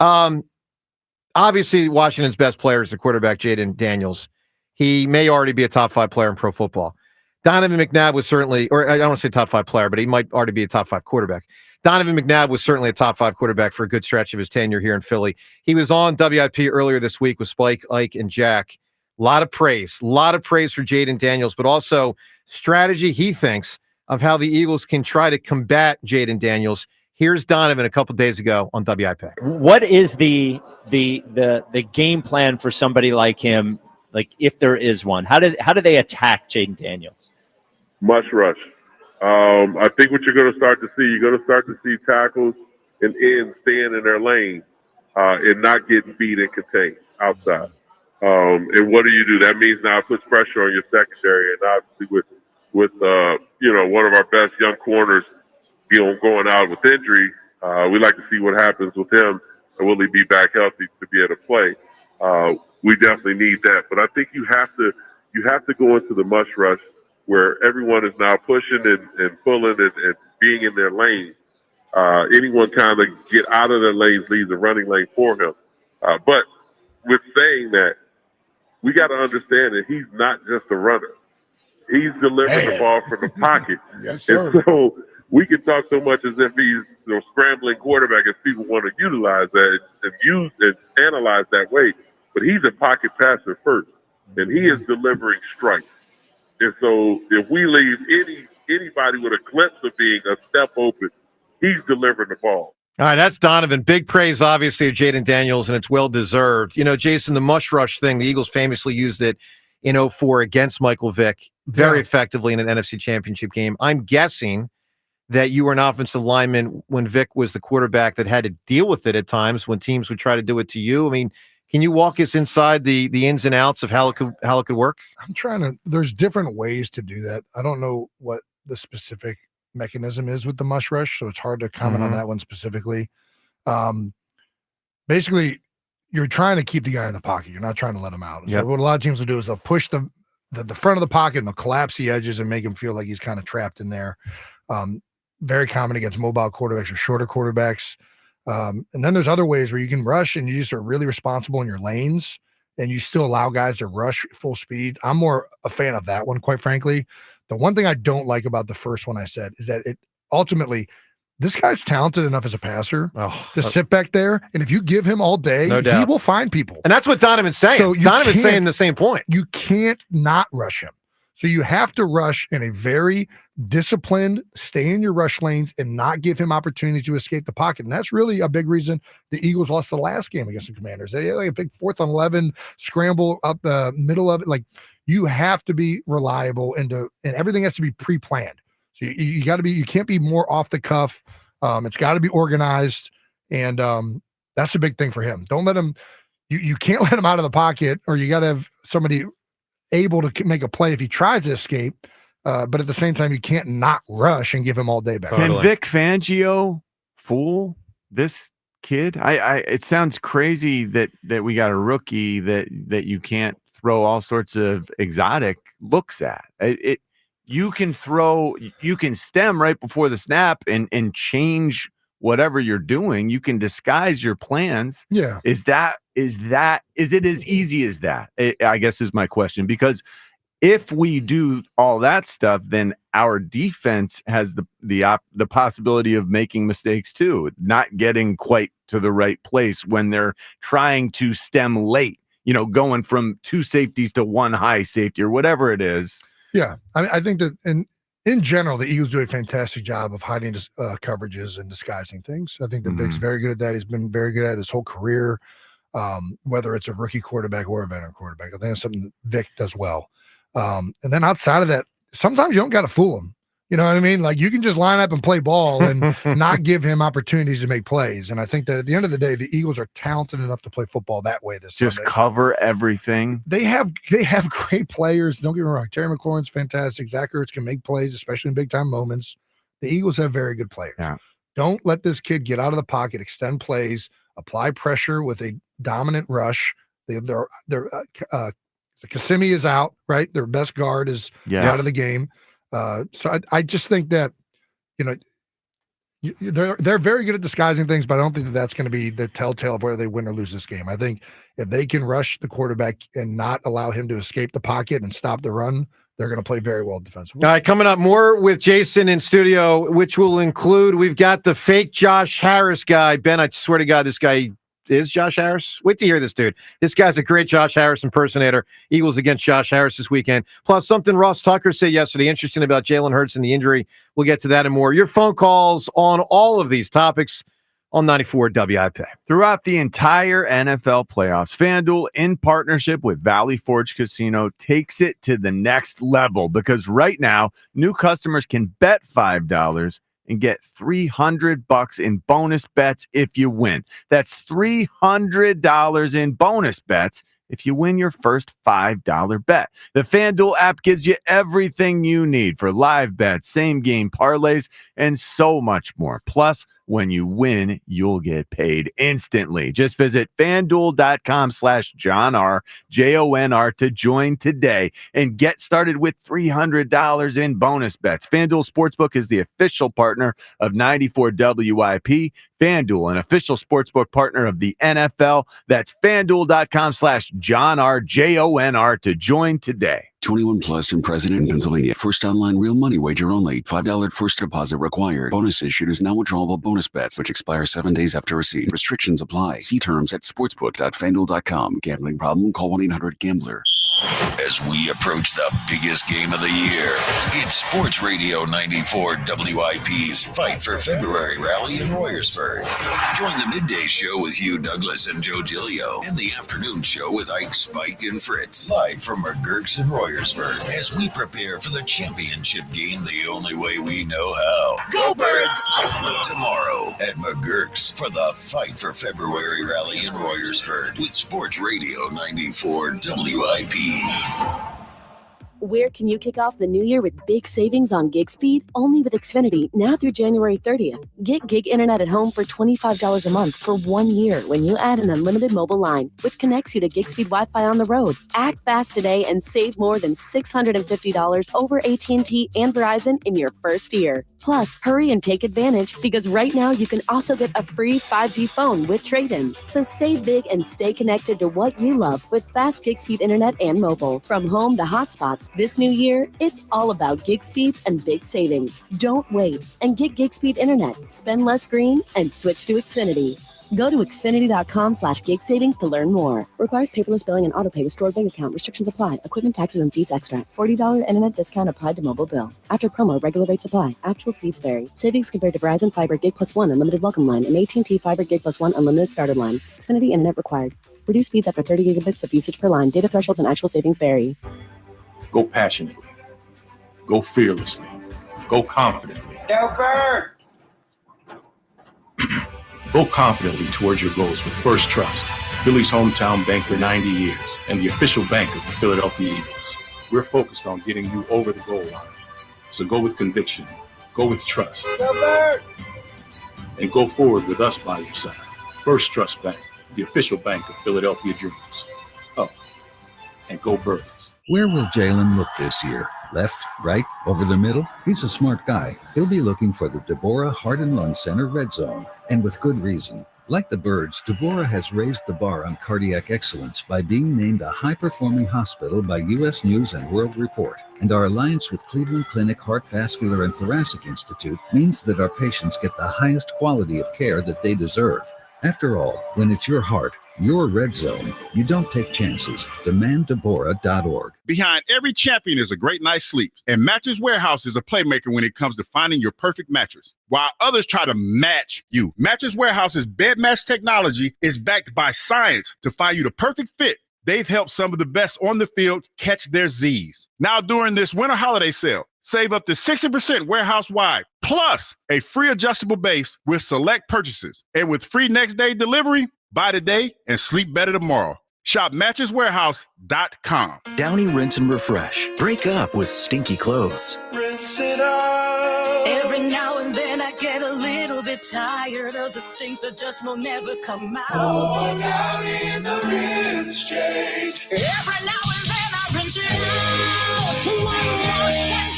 Obviously, Washington's best player is the quarterback, Jaden Daniels. He may already be a top 5 player in pro football. Donovan McNabb was certainly, or I don't want to say top 5 player, but he might already be a top 5 quarterback. Donovan McNabb was certainly a top 5 quarterback for a good stretch of his tenure here in Philly. He was on WIP earlier this week with Spike, Ike, and Jack. A lot of praise for Jaden Daniels, but also strategy, he thinks, of how the Eagles can try to combat Jaden Daniels. Here's Donovan a couple days ago on WIP. What is the game plan for somebody like him? Like if there is one, how do they attack Jaden Daniels? Much rush. I think what you're going to start to see tackles and ends staying in their lane and not getting beat and contained outside. And what do? That means now it puts pressure on your secondary, and obviously with one of our best young corners, going out with injury, we like to see what happens with him, and will he be back healthy to be able to play? We definitely need that, but I think you have to go into the mush rush where everyone is now pushing and pulling and being in their lane. Anyone kind of get out of their lanes leaves a running lane for him. But with saying that, we got to understand that he's not just a runner. He's delivering the ball from the pocket. Yes, sir. And so we can talk so much as if he's scrambling quarterback as people want to utilize that and use and analyze that way. But he's a pocket passer first, and he is delivering strikes. And so if we leave anybody with a glimpse of being a step open, he's delivering the ball. All right, that's Donovan. Big praise, obviously, of Jaden Daniels, and it's well-deserved. Jason, the mush rush thing, the Eagles famously used it in 2004 against Michael Vick very effectively in an NFC championship game. I'm guessing that you were an offensive lineman when Vick was the quarterback that had to deal with it at times when teams would try to do it to you. I mean, can you walk us inside the ins and outs of how it could work? There's different ways to do that. I don't know what the specific mechanism is with the mush rush, so it's hard to comment on that one specifically. Basically, you're trying to keep the guy in the pocket. You're not trying to let him out. So what a lot of teams will do is they'll push the front of the pocket and they'll collapse the edges and make him feel like he's kind of trapped in there. Very common against mobile quarterbacks or shorter quarterbacks. And then there's other ways where you can rush and you just are really responsible in your lanes and you still allow guys to rush full speed. I'm more a fan of that one, quite frankly. The one thing I don't like about the first one I said is that it ultimately, this guy's talented enough as a passer to sit back there. And if you give him all day, he will find people. And that's what Donovan's saying. So Donovan's saying the same point. You can't not rush him. So you have to rush in a very disciplined, stay in your rush lanes and not give him opportunities to escape the pocket. And that's really a big reason the Eagles lost the last game against the Commanders. They had like a big 4th and 11 scramble up the middle of it. Like you have to be reliable and everything has to be pre-planned. So you got to be, you can't be more off the cuff. It's got to be organized. And that's a big thing for him. Don't let him, you can't let him out of the pocket, or you got to have somebody able to make a play if he tries to escape. But at the same time, you can't not rush and give him all day back. Can Vic Fangio fool this kid? It sounds crazy that we got a rookie that you can't throw all sorts of exotic looks at. You can stem right before the snap and change whatever you're doing. You can disguise your plans. Yeah. Is it as easy as that? I guess is my question, because if we do all that stuff, then our defense has the possibility of making mistakes too, not getting quite to the right place when they're trying to stem late, going from 2 safeties to 1 high safety or whatever it is. Yeah. I mean, I think that in general, the Eagles do a fantastic job of hiding coverages and disguising things. I think that Vic's very good at that. He's been very good at it his whole career, whether it's a rookie quarterback or a veteran quarterback. I think that's something that Vic does well. And then outside of that, sometimes you don't got to fool him. You know what I mean? Like, you can just line up and play ball and not give him opportunities to make plays. And I think that at the end of the day, the Eagles are talented enough to play football that way this Just Sunday. Cover everything. They have great players. Don't get me wrong. Terry McLaurin's fantastic. Zach Ertz can make plays, especially in big-time moments. The Eagles have very good players. Yeah. Don't let this kid get out of the pocket, extend plays, apply pressure with a dominant rush. Kissimmee is out, right? Their best guard is out of the game. So I just think that, they're very good at disguising things, but I don't think that that's going to be the telltale of whether they win or lose this game. I think if they can rush the quarterback and not allow him to escape the pocket and stop the run, they're going to play very well defensively. All right, coming up, more with Jason in studio, which will include, we've got the fake Josh Harris guy. Ben, I swear to God, this guy is Josh Harris. Wait to hear this, dude. This guy's a great Josh Harris impersonator. Eagles against Josh Harris this weekend. Plus, something Ross Tucker said yesterday, interesting about Jalen Hurts and the injury. We'll get to that and more. Your phone calls on all of these topics on 94 WIP. Throughout the entire NFL playoffs, FanDuel, in partnership with Valley Forge Casino, takes it to the next level, because right now, new customers can bet $5 and get $300 in bonus bets if you win. That's $300 in bonus bets if you win your first $5 bet. The FanDuel app gives you everything you need for live bets, same game parlays, and so much more. Plus, when you win, you'll get paid instantly. Just visit FanDuel.com/JohnR, JONR, to join today and get started with $300 in bonus bets. FanDuel Sportsbook is the official partner of 94 WIP. FanDuel, an official sportsbook partner of the NFL. That's FanDuel.com/JohnR, JONR, to join today. 21 plus and present in Pennsylvania. First online real money wager only. $5 first deposit required. Bonus issued is non-withdrawable bonus bets, which expire 7 days after receipt. Restrictions apply. See terms at sportsbook.fanduel.com. Gambling problem? Call 1-800-GAMBLER. As we approach the biggest game of the year, it's Sports Radio 94 WIP's Fight for February rally in Royersford. Join the midday show with Hugh Douglas and Joe Giglio, and the afternoon show with Ike, Spike, and Fritz, live from McGurk's in Royersford, as we prepare for the championship game the only way we know how. Go Birds! Tomorrow at McGurk's for the Fight for February rally in Royersford with Sports Radio 94 WIP. Where can you kick off the new year with big savings on gig speed? Only with Xfinity, now through January 30th. Get gig internet at home for $25 a month for 1 year when you add an unlimited mobile line, which connects you to gig speed Wi-Fi on the road. Act fast today and save more than $650 over AT&T and Verizon in your first year. Plus, hurry and take advantage, because right now you can also get a free 5G phone with trade-in. So save big and stay connected to what you love with fast gig speed internet and mobile. From home to hotspots, this new year, it's all about gig speeds and big savings. Don't wait and get gig speed internet. Spend less green and switch to Xfinity. Go to Xfinity.com/gig savings to learn more. Requires paperless billing and autopay with stored bank account. Restrictions apply. Equipment, taxes, and fees extra. $40 internet discount applied to mobile bill. After promo, regular rates apply. Actual speeds vary. Savings compared to Verizon Fiber Gig Plus 1 Unlimited Welcome Line and AT&T Fiber Gig Plus 1 Unlimited Starter Line. Xfinity internet required. Reduced speeds after 30 gigabits of usage per line. Data thresholds and actual savings vary. Go passionately. Go fearlessly. Go confidently. Go Birds! Go confidently towards your goals with First Trust, Philly's hometown bank for 90 years, and the official bank of the Philadelphia Eagles. We're focused on getting you over the goal line. So go with conviction, go with trust, Go Birds! and go forward with us by your side. First Trust Bank, the official bank of Philadelphia Dreams. Oh, and go Birds. Where will Jalen look this year? Left, right, over the middle? He's a smart guy. He'll be looking for the Deborah Heart and Lung Center Red Zone, and with good reason. Like the Birds, Deborah has raised the bar on cardiac excellence by being named a high-performing hospital by U.S. News and World Report. And our alliance with Cleveland Clinic Heart, Vascular, and Thoracic Institute means that our patients get the highest quality of care that they deserve. After all, when it's your heart, your red zone, you don't take chances. DemandDeborah.org. Behind every champion is a great night's sleep, and Mattress Warehouse is a playmaker when it comes to finding your perfect mattress. While others try to match you, Mattress Warehouse's bed match technology is backed by science to find you the perfect fit. They've helped some of the best on the field catch their Z's. Now during this winter holiday sale, save up to 60% warehouse-wide, plus a free adjustable base with select purchases. And with free next-day delivery, buy today and sleep better tomorrow. Shop mattresswarehouse.com. Downy Rinse and Refresh. Break up with stinky clothes. Rinse it out. Every now and then I get a little bit tired of the stinks that just will never come out. Pour Downy in the rinse change. Every now and then I rinse it out. One wash and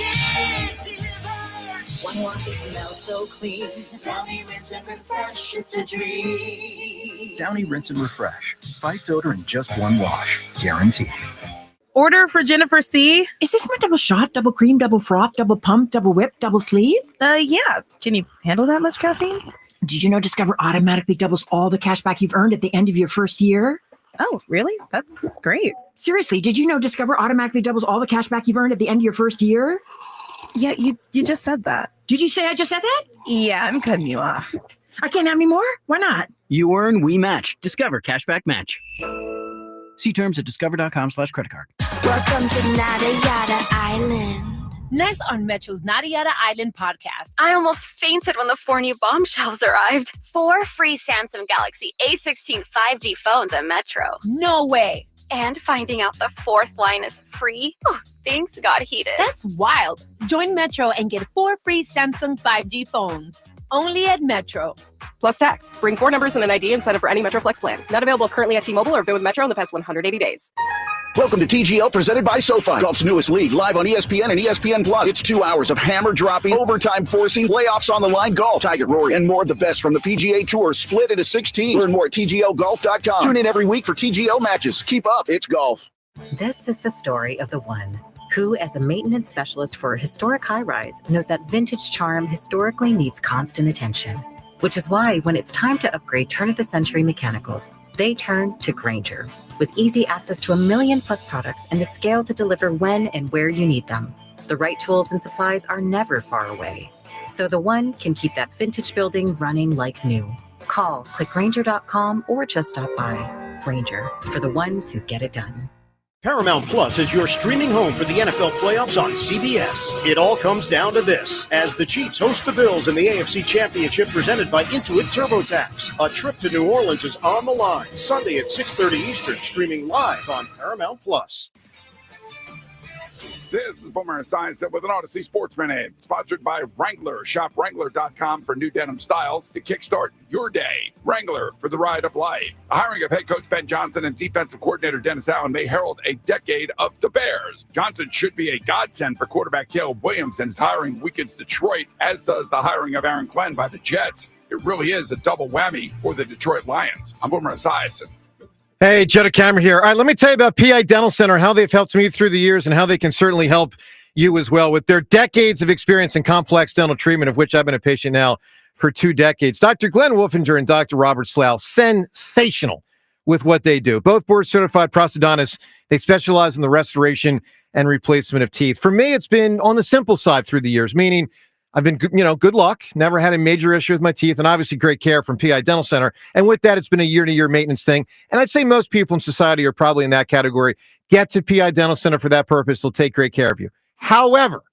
it delivers. One wash, it smells so clean. Downy Rinse and Refresh, it's a dream. Downy Rinse and Refresh. Fights odor in just one wash. Guaranteed. Order for Jennifer C. Is this my double shot, double cream, double froth, double pump, double whip, double sleeve? Yeah. Can you handle that much caffeine? Did you know Discover automatically doubles all the cash back you've earned at the end of your first year? Oh, really? That's great. Seriously, did you know Discover automatically doubles all the cash back you've earned at the end of your first year? Yeah, you just said that. Did you say I just said that? Yeah, I'm cutting you off. I can't have any more? Why not? You earn, we match. Discover Cashback Match. See terms at discover.com/creditcard. Welcome to Nada Yada Island. Next on Metro's Nada Yada Island podcast. I almost fainted when the 4 new bombshells arrived. 4 free Samsung Galaxy A16 5G phones at Metro. No way. And finding out the 4th line is free. Oh, things got heated. That's wild. Join Metro and get 4 free Samsung 5G phones. Only at Metro. Plus tax. Bring 4 numbers and an ID and sign up for any Metro Flex plan. Not available currently at T-Mobile or been with Metro in the past 180 days. Welcome to TGL, presented by SoFi. Golf's newest league, live on ESPN and ESPN Plus. It's 2 hours of hammer-dropping, overtime forcing, playoffs on the line golf. Tiger, Rory, and more of the best from the PGA Tour, split into 6 teams. Learn more at TGLGolf.com. Tune in every week for TGL matches. Keep up, it's golf. This is the story of the one who, as a maintenance specialist for a historic high-rise, knows that vintage charm historically needs constant attention. Which is why when it's time to upgrade turn-of-the-century mechanicals, they turn to Grainger. With easy access to 1 million+ products and the scale to deliver when and where you need them. The right tools and supplies are never far away. So the one can keep that vintage building running like new. Call, click Grainger.com, or just stop by. Grainger, for the ones who get it done. Paramount Plus is your streaming home for the NFL playoffs on CBS. It all comes down to this. As the Chiefs host the Bills in the AFC Championship presented by Intuit TurboTax. A trip to New Orleans is on the line. Sunday at 6:30 Eastern, streaming live on Paramount Plus. This is Boomer Esiason with an Odyssey Sports Minute, sponsored by Wrangler. Shop Wrangler.com for new denim styles to kickstart your day. Wrangler, for the ride of life. The hiring of head coach Ben Johnson and defensive coordinator Dennis Allen may herald a decade of the Bears. Johnson should be a godsend for quarterback Caleb Williams, and his hiring weakens Detroit, as does the hiring of Aaron Glenn by the Jets. It really is a double whammy for the Detroit Lions. I'm Boomer Esiason. Hey, Jetta Cameron here. All right, let me tell you about PI Dental Center, how they've helped me through the years and how they can certainly help you as well with their decades of experience in complex dental treatment, of which I've been a patient now for 2 decades. Dr. Glenn Wolfinger and Dr. Robert Slough, sensational with what they do. Both board-certified prosthodontists. They specialize in the restoration and replacement of teeth. For me, it's been on the simple side through the years, meaning I've been, good luck, never had a major issue with my teeth, and obviously great care from PI Dental Center. And with that, it's been a year-to-year maintenance thing. And I'd say most people in society are probably in that category. Get to PI Dental Center for that purpose. They'll take great care of you. However,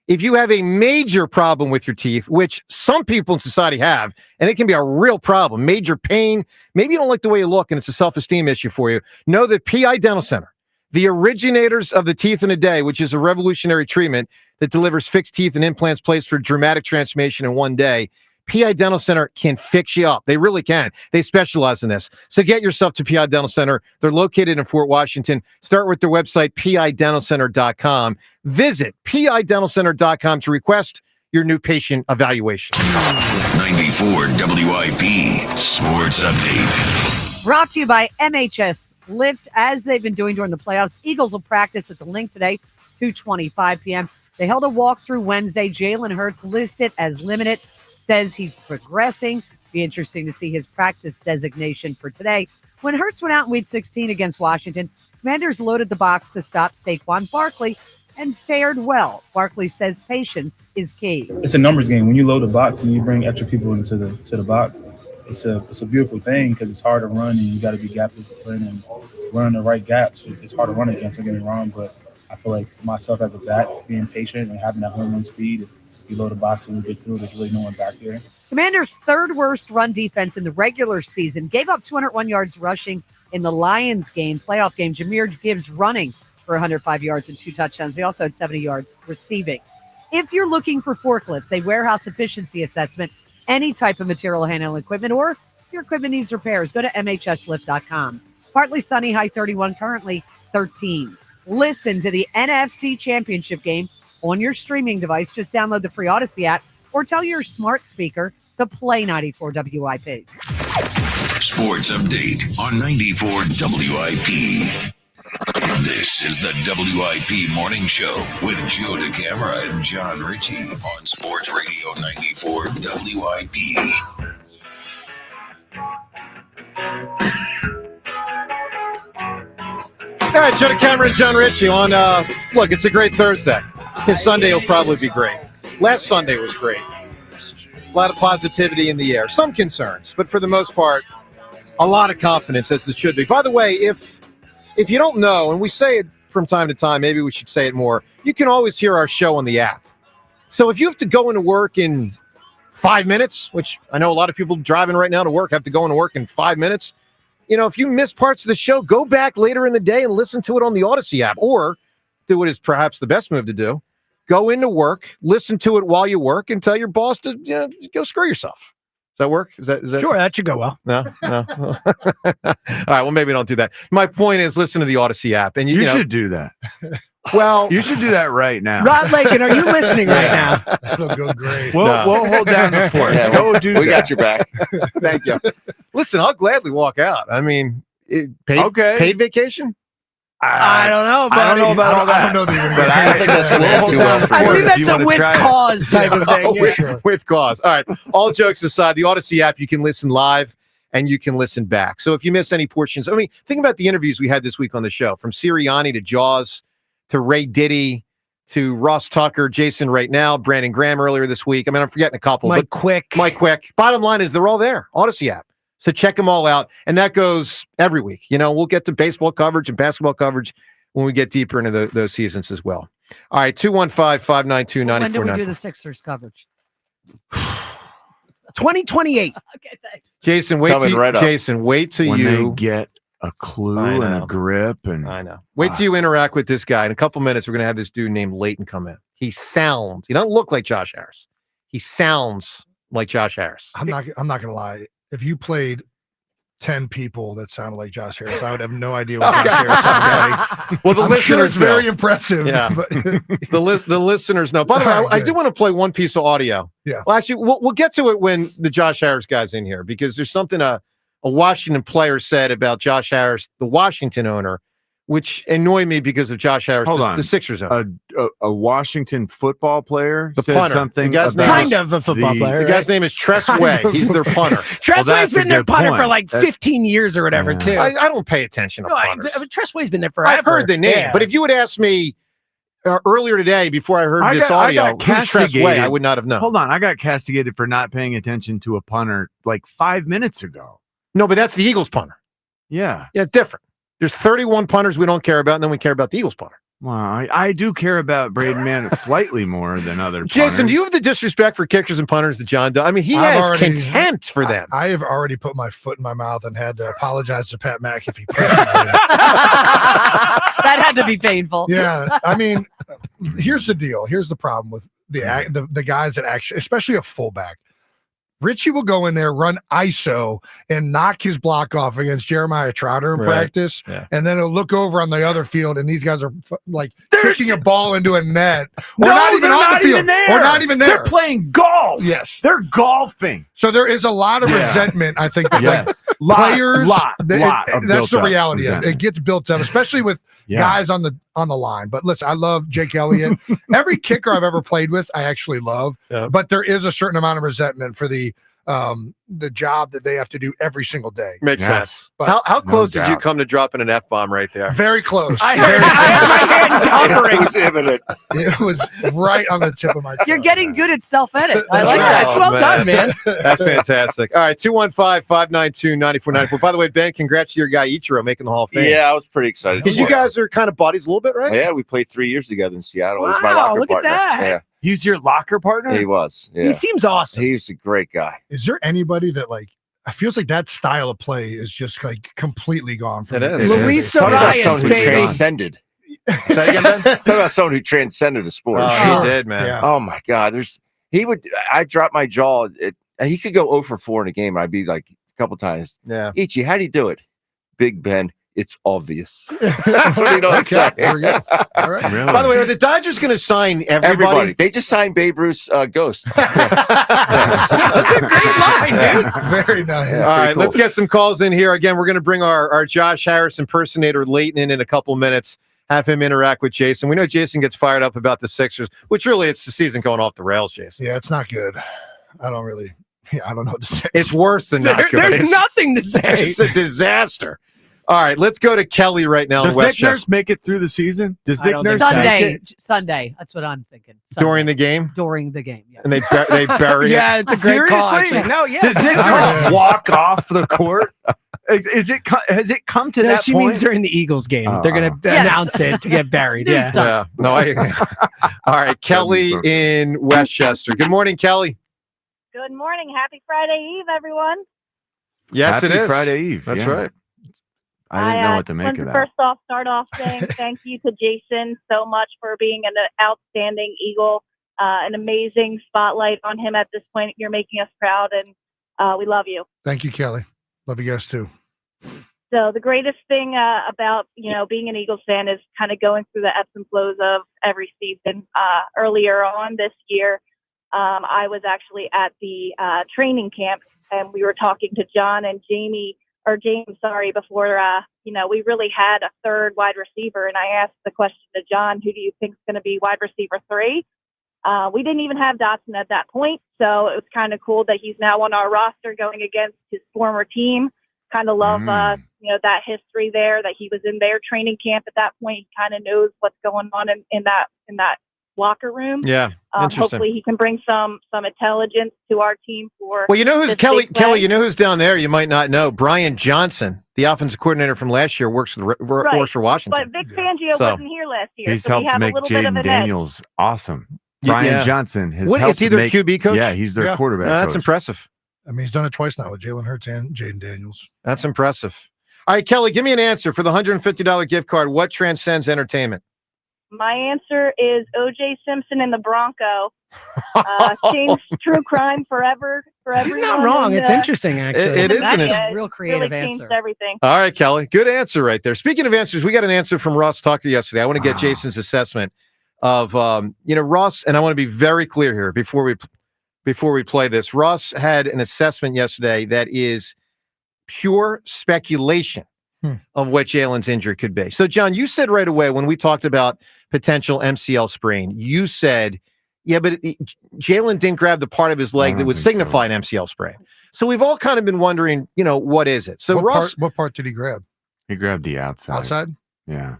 if you have a major problem with your teeth, which some people in society have, and it can be a real problem, major pain, maybe you don't like the way you look and it's a self-esteem issue for you, know that PI Dental Center, the originators of the teeth in a day, which is a revolutionary treatment that delivers fixed teeth and implants placed for dramatic transformation in one day. PI Dental Center can fix you up. They really can. They specialize in this. So get yourself to PI Dental Center. They're located in Fort Washington. Start with their website, pidentalcenter.com. Visit pidentalcenter.com to request your new patient evaluation. 94 WIP Sports Update. Brought to you by MHS Lift. As they've been doing during the playoffs, Eagles will practice at the Link today, 2:25 p.m. They held a walkthrough Wednesday. Jalen Hurts listed as limited, says he's progressing. Be interesting to see his practice designation for today. When Hurts went out in Week 16 against Washington, Commanders loaded the box to stop Saquon Barkley and fared well. Barkley says patience is key. It's a numbers game. When you load the box and you bring extra people into the box, it's a beautiful thing because it's hard to run and you got to be gap disciplined and run the right gaps. It's hard to run against, don't get me wrong, but I feel like myself as a back, being patient and having that home run speed, if you load the box and you get through, there's really no one back there. Commanders' third worst run defense in the regular season gave up 201 yards rushing in the Lions game, playoff game. Jahmyr Gibbs running for 105 yards and 2 touchdowns. They also had 70 yards receiving. If you're looking for forklifts, a warehouse efficiency assessment, any type of material handling equipment, or if your equipment needs repairs, go to mhslift.com. Partly sunny, high 31, currently 13. Listen to the NFC Championship game on your streaming device. Just download the free Odyssey app or tell your smart speaker to play 94 WIP. Sports Update on 94 WIP. This is the WIP Morning Show with Joe DeCamara and John Ritchie on Sports Radio 94 WIP. All right, Joe DeCamara and John Ritchie on, look, it's a great Thursday. His Sunday will probably be great. Last Sunday was great. A lot of positivity in the air. Some concerns, but for the most part, a lot of confidence, as it should be. By the way, if you don't know, and we say it from time to time, maybe we should say it more, you can always hear our show on the app. So if you have to go into work in 5 minutes, which I know a lot of people driving right now to work have to go into work in 5 minutes, you know, if you miss parts of the show, go back later in the day and listen to it on the Odyssey app, or do what is perhaps the best move to do. Go into work, listen to it while you work, and tell your boss to go screw yourself. Does that work? Is that sure? That should go well. No. All right. Well, maybe don't do that. My point is, listen to the Odyssey app, and you know, should do that. Well, you should do that right now. Rod Lakin, are you listening right now? That'll go great. We'll hold down the fort. Yeah, we got your back. Thank you. Listen, I'll gladly walk out. I mean, paid vacation. I don't know. Buddy. I don't know about all that. I don't know that you're but I don't think that's going to ask too well. I believe that's a with cause type of thing. With cause. All right. All jokes aside, the Odyssey app, you can listen live and you can listen back. So if you miss any portions, I mean, think about the interviews we had this week on the show, from Sirianni to Jaws to Ray Diddy to Ross Tucker, Jason right now, Brandon Graham earlier this week. I mean, I'm forgetting a couple. Mike Quick. Bottom line is they're all there. Odyssey app. So check them all out. And that goes every week. You know, we'll get to baseball coverage and basketball coverage when we get deeper into those seasons as well. All right, 215-592-9494. When do we do the Sixers coverage? 2028. Okay, thanks. Jason, wait till when you they get a clue and a grip. And I know. Wait till you interact with this guy. In a couple minutes, we're going to have this dude named Leighton come in. He doesn't look like Josh Harris. He sounds like Josh Harris. I'm not going to lie. If you played 10 people that sounded like Josh Harris, I would have no idea what Josh Harris sounds like. Well, the I'm listeners sure it's very know. impressive. Yeah. But the listeners know. By the way, I do want to play one piece of audio. Yeah. Well, actually, we'll get to it when the Josh Harris guy's in here, because there's something a Washington player said about Josh Harris, the Washington owner, which annoyed me because of Josh Harris, the Sixers owner. A Washington football player The said punter. something. The guy's name Kind of a football player. The guy's name is Tress Way. He's their punter. Tressway's been their punter for like 15 years or whatever, too. I don't pay attention to punters. Tressway's been there forever. I've heard the name, but if you would ask me earlier today before I heard this audio, who's Tress Way, I would not have known. Hold on, I got castigated for not paying attention to a punter like 5 minutes ago. No, but that's the Eagles punter. Yeah. Yeah, different. There's 31 punters we don't care about, and then we care about the Eagles punter. Well, I do care about Braden Mann slightly more than other Jason, punters. do you have the disrespect for kickers and punters that John does? I mean, he has contempt for them. I have already put my foot in my mouth and had to apologize to Pat McAfee if personally. That had to be painful. Yeah, I mean, here's the deal. Here's the problem with the guys that actually, especially a fullback. Richie will go in there, run ISO, and knock his block off against Jeremiah Trotter in practice. Yeah. And then he'll look over on the other field, and these guys are like kicking a ball into a net. Or No, not even they're on not the field. even there. Or not even there. They're playing golf. Yes. They're golfing. So there is a lot of resentment, I think, that Yes. players. Lot of that's built the up reality of it. resentment. It gets built up, especially with guys on the line. But listen, I love Jake Elliott. Every kicker I've ever played with, I actually love. Yeah. But there is a certain amount of resentment for the job that they have to do every single day. Makes sense. But How close did you come to dropping an F-bomb right there? Very close. I had my hand hovering. It was imminent. It was right on the tip of my tongue. You're getting good at self-edit. I That's like right. that. It's well done, man. That's fantastic. All right, 215-592-9494. By the way, Ben, congrats to your guy Ichiro making the Hall of Fame. Yeah, I was pretty excited. Because you guys are kind of buddies a little bit, right? Yeah, we played 3 years together in Seattle. He was my Wow, locker look at partner. that. Yeah, He's your locker partner? he was. Yeah. He seems awesome. He was a great guy. Is there anybody that it feels like that style of play is just like completely gone from It is. Luis Talk about Arias, someone who baby. transcended. Say again, Ben? Talk about someone who transcended a sport. Oh, he did, man. Yeah. Oh my God! I dropped my jaw. He could go 0 for 4 in a game. I'd be like a couple times. Yeah. Ichi, how do you do it? Big Ben. It's obvious. That's what he knows. Okay, there we go. All right. Really? By the way, are the Dodgers going to sign everybody? They just signed Babe Ruth's ghost. That's a great line, dude. Very nice. All right, let's get some calls in here. Again, we're going to bring our Josh Harris impersonator Leighton in a couple minutes, have him interact with Jason. We know Jason gets fired up about the Sixers, which really it's the season going off the rails, Jason. Yeah, it's not good. I don't know what to say. It's worse than not good. There's It's- nothing to say. It's a disaster. All right, let's go to Kelly right now in Does Nick Westchester. Nurse make it through the season? Does I Nick don't Nurse think- make it? Sunday. That's what I'm thinking. Sunday. During the game? During the game, yeah. And they bury it? Yeah, it's a great call. Seriously? Actually. No, yeah. Does Nick Nurse walk off the court? Has it come to No, that she point? means during the Eagles game. They're going to Yes. announce it to get buried. New Yeah. stuff. Yeah. No, all right, Kelly in Westchester. Good morning, Kelly. Good morning. Happy Friday Eve, everyone. Yes, Happy it is. Friday Eve. That's yeah. right. I didn't know what to make wanted of that. First off, saying thank you to Jason so much for being an outstanding Eagle, an amazing spotlight on him at this point. You're making us proud, and we love you. Thank you, Kelly. Love you guys too. So the greatest thing about being an Eagles fan is kind of going through the ebbs and flows of every season. Earlier on this year, I was actually at the training camp, and we were talking to John and James, before we really had a third wide receiver. And I asked the question to John, who do you think is going to be wide receiver 3? We didn't even have Dotson at that point, so it was kind of cool that he's now on our roster going against his former team. Kind of love that history there, that he was in their training camp at that point. He kind of knows what's going on in that locker room. Yeah, interesting. Hopefully he can bring some intelligence to our team for. Well, you know who's this Kelly? big play. Kelly, you know who's down there? You might not know. Brian Johnson, the offensive coordinator from last year, works for Washington. But Vic Fangio So- wasn't here last year, He's so we helped have a make little bit of Jaden an edge. Daniels awesome. Brian Johnson has What, helped is he their make, QB coach? Yeah, he's their quarterback That's coach. impressive. I mean, he's done it twice now with Jalen Hurts and Jaden Daniels. That's impressive. All right, Kelly, give me an answer for the $150 gift card. What transcends entertainment? My answer is O.J. Simpson and the Bronco. Changed true crime forever. For He's everyone. not wrong. And, It's interesting, actually. It is That's an a real creative really changed answer. everything. All right, Kelly. Good answer right there. Speaking of answers, we got an answer from Ross Tucker yesterday. I want to get Jason's assessment of, Ross, and I want to be very clear here before we play this. Ross had an assessment yesterday that is pure speculation of what Jalen's injury could be. So, John, you said right away when we talked about potential MCL sprain, you said, yeah, but Jalen didn't grab the part of his leg that would signify an MCL sprain. So we've all kind of been wondering, what is it? So What part did he grab? He grabbed the outside. Outside? Yeah.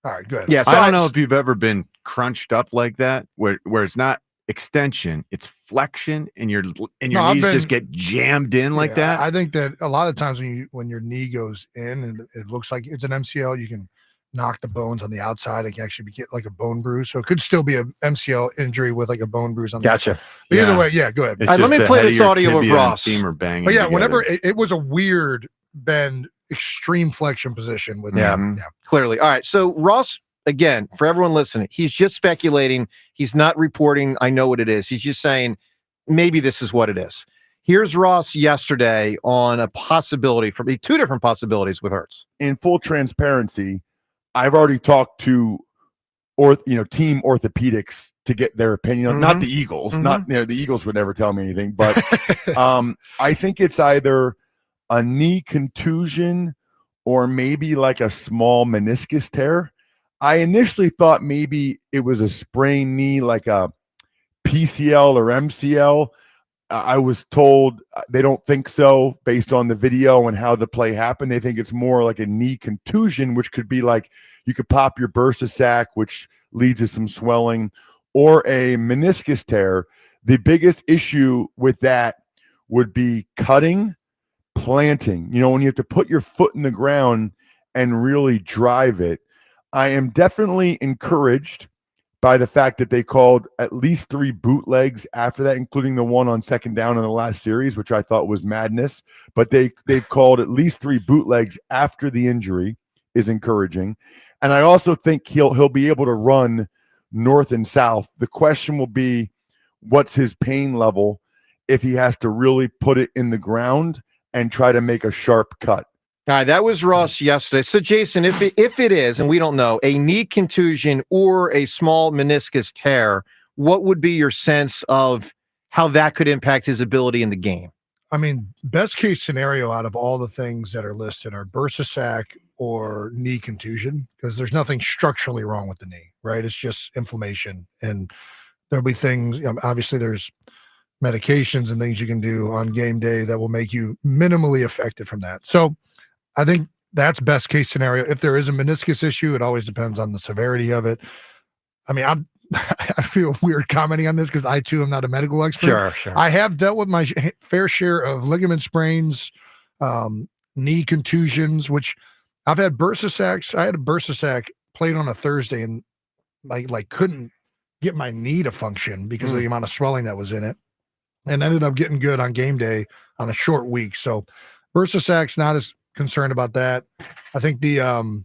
All right, good. Yeah, so I don't know if you've ever been crunched up like that, where it's not extension, it's flexion, and your knees just get jammed in like that. I think that a lot of times when your knee goes in and it looks like it's an MCL, you can knock the bones on the outside. It can actually get like a bone bruise. So it could still be a MCL injury with like a bone bruise on the Gotcha. outside. But either way, yeah, go ahead. It's All right, let just me the play head of this your audio of tibia and Ross. femur banging But yeah, together. whenever it was a weird bend, extreme flexion position with clearly. All right. So Ross, again, for everyone listening, he's just speculating. He's not reporting. I know what it is. He's just saying maybe this is what it is. Here's Ross yesterday on a possibility for me, two different possibilities with Hurts. In full transparency, I've already talked to team orthopedics to get their opinion on not the Eagles. Not the Eagles would never tell me anything, but I think it's either a knee contusion or maybe like a small meniscus tear. I initially thought maybe it was a sprained knee, like a PCL or MCL. I was told they don't think so based on the video and how the play happened. They think it's more like a knee contusion, which could be like you could pop your bursa sac, which leads to some swelling, or a meniscus tear. The biggest issue with that would be cutting, planting. When you have to put your foot in the ground and really drive it. I am definitely encouraged by the fact that they called at least 3 bootlegs after that, including the one on second down in the last series, which I thought was madness. But they've called at least 3 bootlegs after the injury is encouraging. And I also think he'll be able to run north and south. The question will be, what's his pain level if he has to really put it in the ground and try to make a sharp cut. All right, that was Ross yesterday. So, Jason, if it is, and we don't know, a knee contusion or a small meniscus tear, what would be your sense of how that could impact his ability in the game? I mean, best case scenario out of all the things that are listed are bursa sac or knee contusion, because there's nothing structurally wrong with the knee, right? It's just inflammation. And there'll be things, obviously there's medications and things you can do on game day that will make you minimally affected from that. So I think that's best case scenario. If there is a meniscus issue, it always depends on the severity of it. I mean, I feel weird commenting on this because I too am not a medical expert. Sure. I have dealt with my fair share of ligament sprains, knee contusions, which I've had bursa sacs. I had a bursa sac played on a Thursday and like couldn't get my knee to function because of the amount of swelling that was in it, and ended up getting good on game day on a short week. So bursa sacs, not as concerned about that. I think the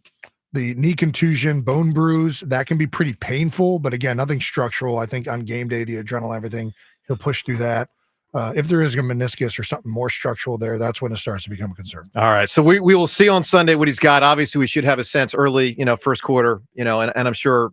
knee contusion, bone bruise, that can be pretty painful, but again, nothing structural. I think on game day, the adrenaline, everything, he'll push through that. If there is a meniscus or something more structural there, that's when it starts to become a concern. All right. So we will see on Sunday what he's got. Obviously, we should have a sense early, first quarter, and I'm sure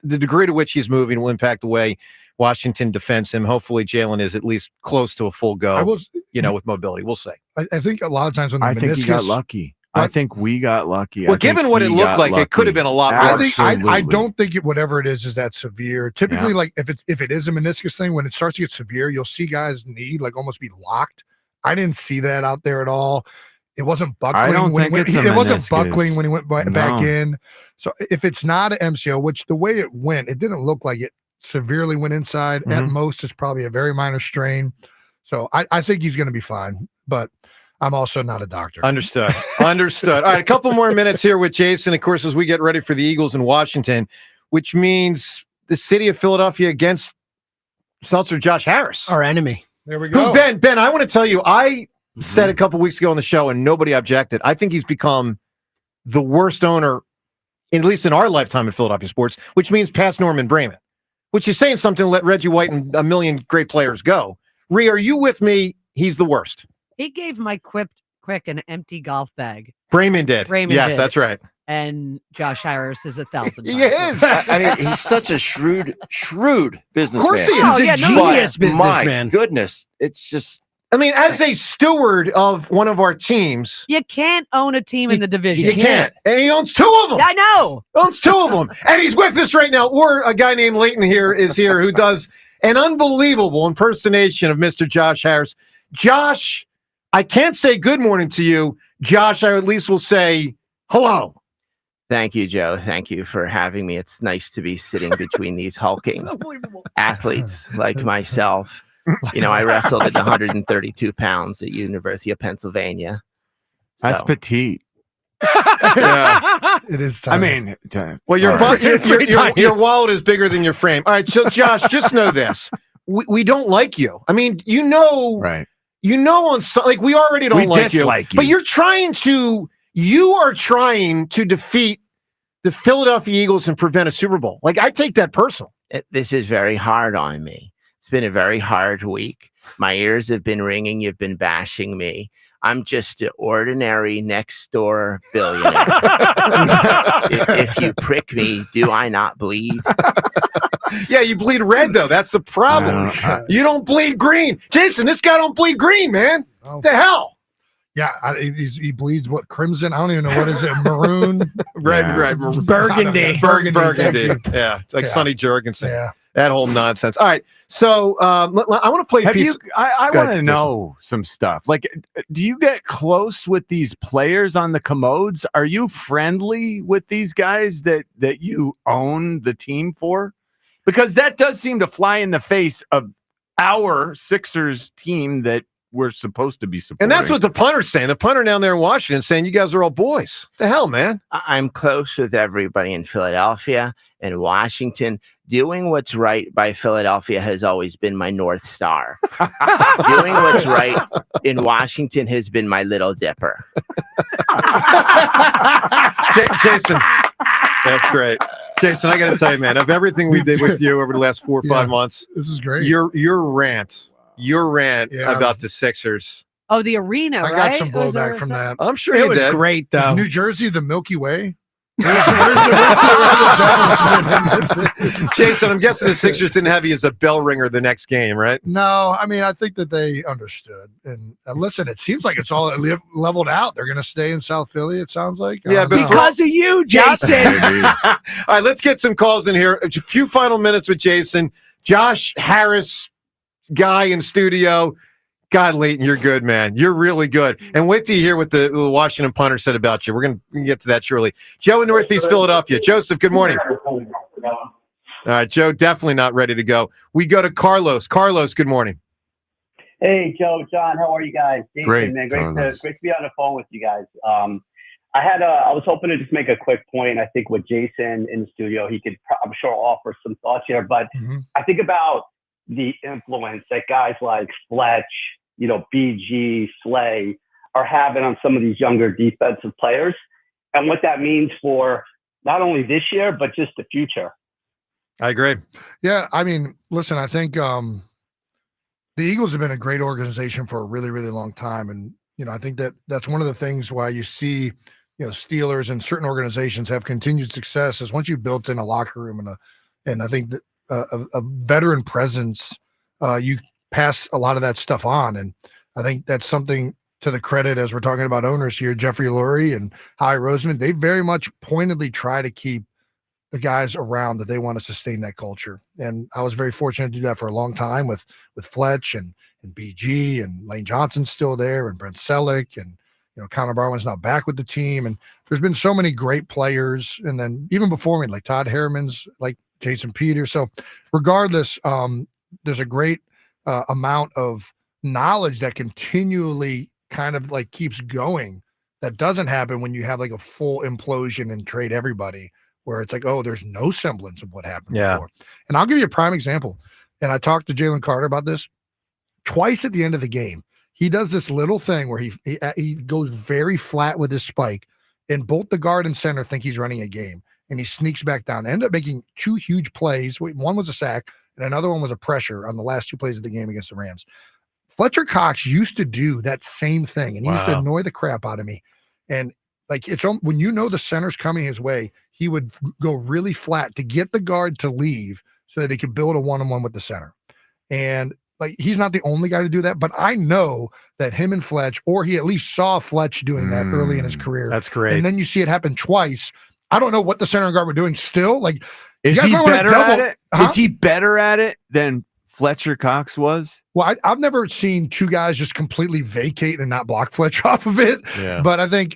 the degree to which he's moving will impact the way Washington defends him. Hopefully, Jalen is at least close to a full go, with mobility. We'll see. I think a lot of times when the meniscus, think he got lucky. I think we got lucky. Well, given what it looked like, it could have been a lot worse. I don't think whatever it is that severe. Typically, like if it is a meniscus thing, when it starts to get severe, you'll see guys' knee almost be locked. I didn't see that out there at all. It wasn't buckling. I don't think it wasn't buckling when he went back in. So if it's not an MCL, which the way it went, it didn't look like it severely went inside. At most, it's probably a very minor strain. So I think he's going to be fine, but I'm also not a doctor. Understood. All right, a couple more minutes here with Jason, of course, as we get ready for the Eagles in Washington, which means the city of Philadelphia against Seltzer Josh Harris. Our enemy. There we go. Ben, I want to tell you, I said a couple weeks ago on the show, and nobody objected. I think he's become the worst owner, at least in our lifetime in Philadelphia sports, which means past Norman Brayman, which is saying something to let Reggie White and a million great players go. Rhea, are you with me? He's the worst. He gave Mike Quick an empty golf bag. Brayman did. Yes, did. That's right. And Josh Harris is 1,000. He is. I mean, he's such a shrewd businessman. Of course he is. He's a genius businessman. My goodness. It's just... I mean, as a steward of one of our teams, you can't own a team in the division. You can't. And he owns 2 of them. I know. Owns 2 of them. And he's with us right now. Or a guy named Leighton is here who does an unbelievable impersonation of Mr. Josh Harris. Josh, I can't say good morning to you. Josh, I at least will say hello. Thank you, Joe. Thank you for having me. It's nice to be sitting between these hulking athletes like myself. I wrestled at 132 pounds at University of Pennsylvania. That's petite. Yeah. It is tiny. I mean, well, your wallet is bigger than your frame. All right, so Josh, just know this: we don't like you. I mean, right? On we already don't like you, but you are trying to defeat the Philadelphia Eagles and prevent a Super Bowl. I take that personal. This is very hard on me. It's been a very hard week. My ears have been ringing. You've been bashing me. I'm just an ordinary next door billionaire. if you prick me, do I not bleed? Yeah, you bleed red, though. That's the problem. You don't bleed green. Jason, this guy don't bleed green, man. What the hell? Yeah, he bleeds what, crimson? I don't even know what is it. Maroon, Red, burgundy. Burgundy. Yeah, like Sonny Jurgensen. Yeah. That whole nonsense. All right, so I want to play a piece. I want to know some stuff. Like, do you get close with these players on the commodes? Are you friendly with these guys that you own the team for? Because that does seem to fly in the face of our Sixers team that we're supposed to be supporting. And that's what the punter's saying. The punter down there in Washington saying you guys are all boys. The hell, man? I'm close with everybody in Philadelphia and Washington. Doing what's right by Philadelphia has always been my North Star. Doing what's right in Washington has been my Little Dipper. Jason, that's great. Jason, I got to tell you, man, of everything we did with you over the last 4 or 5 months, this is great. Your rant about the Sixers. Oh, the arena, I got some blowback from that. I'm sure it was great, though. Is New Jersey, the Milky Way? Jason, I'm guessing the Sixers didn't have you as a bell ringer the next game, right? No, I mean, I think that they understood. And listen, it seems like it's all leveled out. They're going to stay in South Philly, it sounds like. Yeah, but because of you, Jason. All right, let's get some calls in here. A few final minutes with Jason. Josh Harris, guy in studio. God, Leighton, you're good, man. You're really good. And wait till you hear what the Washington punter said about you. We're going to get to that shortly. Joe in Northeast Philadelphia. Joseph, good morning. All right, Joe, definitely not ready to go. We go to Carlos. Carlos, good morning. Hey, Joe, John, how are you guys? Jason, Great, man, great to be on the phone with you guys. I was hoping to just make a quick point. I think with Jason in the studio, he could, I'm sure, offer some thoughts here. But I think about the influence that guys like Fletch, BG, Slay are having on some of these younger defensive players and what that means for not only this year, but just the future. I agree. Yeah, I mean, listen, I think the Eagles have been a great organization for a really, really long time. And, I think that's one of the things why you see, Steelers and certain organizations have continued success is once you've built in a locker room and I think that a veteran presence, you pass a lot of that stuff on. And I think that's something to the credit, as we're talking about owners here, Jeffrey Lurie and Howie Roseman, they very much pointedly try to keep the guys around that they want to sustain that culture. And I was very fortunate to do that for a long time with Fletch and BG and Lane Johnson's still there and Brent Selleck and, Connor Barwin's now back with the team. And there's been so many great players. And then even before me, like Todd Harriman's, like Jason Peters. So regardless, there's a great amount of knowledge that continually kind of like keeps going. That doesn't happen when you have like a full implosion and trade everybody, where it's like, oh, there's no semblance of what happened before. And I'll give you a prime example. And I talked to Jalen Carter about this twice at the end of the game. He does this little thing where he goes very flat with his spike, and both the guard and center think he's running a game, and he sneaks back down. Ended up making two huge plays. One was a sack, and another one was a pressure on the last 2 plays of the game against the Rams. Fletcher Cox used to do that same thing, and he used to annoy the crap out of me. And like when the center's coming his way, he would go really flat to get the guard to leave so that he could build a one-on-one with the center. And like he's not the only guy to do that, but I know that him and Fletch, or he at least saw Fletch doing that early in his career. That's great. And then you see it happen twice. I don't know what the center and guard were doing still. Like, is he better at it? Huh? Is he better at it than Fletcher Cox was? Well, I've never seen two guys just completely vacate and not block Fletch off of it. Yeah. But I think,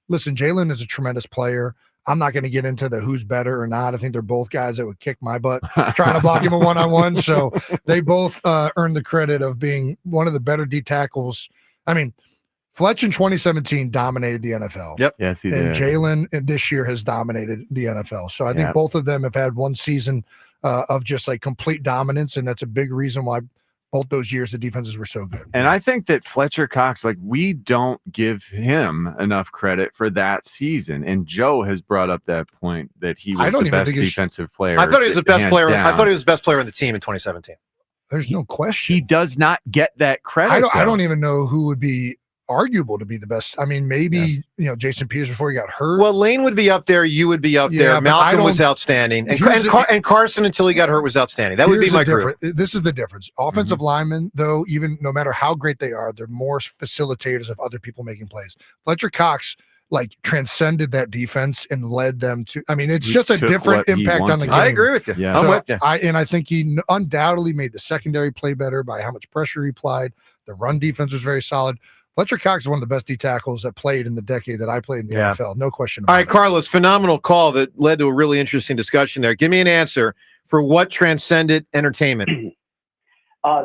listen, Jalen is a tremendous player. I'm not going to get into the who's better or not. I think they're both guys that would kick my butt trying to block him a one-on-one. So they both earned the credit of being one of the better D tackles. I mean, Fletch in 2017 dominated the NFL. Yep. Yes, he did. And Jalen this year has dominated the NFL. So I think both of them have had one season of just like complete dominance. And that's a big reason why both those years the defenses were so good. And I think that Fletcher Cox, like, we don't give him enough credit for that season. And Joe has brought up that point that he was the best defensive player. I thought he was the best player. Down. I thought he was the best player on the team in 2017. There's no question. He does not get that credit. I don't even know who would be arguable to be the best. I mean, maybe Jason Peters before he got hurt. Well, Lane would be up there. You would be up there. Malcolm was outstanding, and Carson until he got hurt was outstanding. That would be my group. This is the difference. Offensive linemen, though, even no matter how great they are, they're more facilitators of other people making plays. Fletcher Cox transcended that defense and led them to. I mean, it's just a different impact on the game. I agree with you. Yeah. I'm with you. I think he undoubtedly made the secondary play better by how much pressure he applied. The run defense was very solid. Fletcher Cox is one of the best D tackles that played in the decade that I played in the NFL. No question about it. All right, Carlos, phenomenal call that led to a really interesting discussion there. Give me an answer for what transcended entertainment.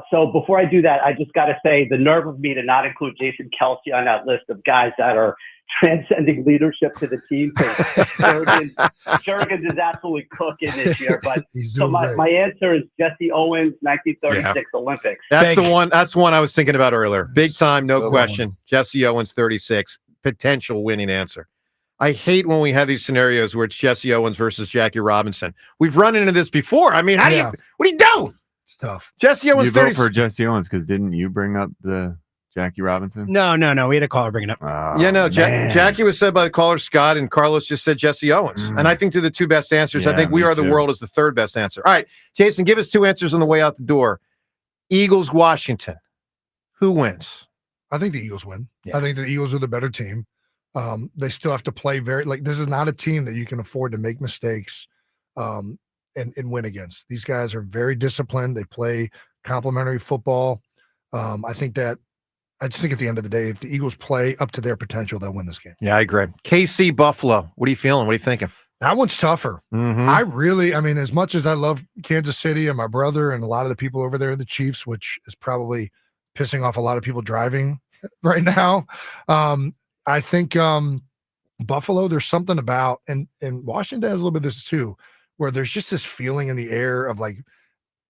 So before I do that, I just got to say the nerve of me to not include Jason Kelce on that list of guys that are transcending leadership to the team. Jurgens is absolutely cooking this year. But so my answer is Jesse Owens, 1936 Olympics. That's the one. That's the one I was thinking about earlier. Big time, no question. Jesse Owens, 36, potential winning answer. I hate when we have these scenarios where it's Jesse Owens versus Jackie Robinson. We've run into this before. I mean, what do you do? It's tough. Jesse Owens, you vote for Jesse Owens because didn't you bring up the Jackie Robinson? No. We had a caller bring it up. Jackie was said by the caller Scott, and Carlos just said Jesse Owens. And I think they're the two best answers. I think We Are the World is the third best answer. All right, Jason, give us two answers on the way out the door. Eagles, Washington. Who wins? I think the Eagles win. I think the Eagles are the better team. They still have to play this is not a team that you can afford to make mistakes and win against. These guys are very disciplined. They play complementary football. I just think at the end of the day, if the Eagles play up to their potential, they'll win this game. Yeah, I agree. KC Buffalo. What are you feeling? What are you thinking? That one's tougher. I mean, as much as I love Kansas City and my brother and a lot of the people over there in the Chiefs, which is probably pissing off a lot of people driving right now. I think Buffalo, there's something about, and Washington has a little bit of this too, where there's just this feeling in the air of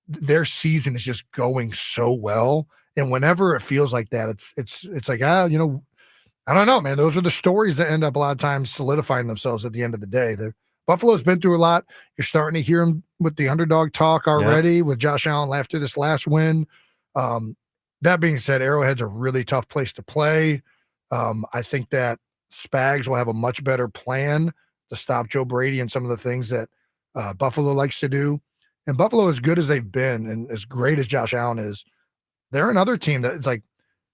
their season is just going so well. And whenever it feels like that, it's like, I don't know, man. Those are the stories that end up a lot of times solidifying themselves at the end of the day. Buffalo's been through a lot. You're starting to hear them with the underdog talk already with Josh Allen after this last win. That being said, Arrowhead's a really tough place to play. I think that Spags will have a much better plan to stop Joe Brady and some of the things that Buffalo likes to do. And Buffalo, as good as they've been and as great as Josh Allen is, they're another team that it's like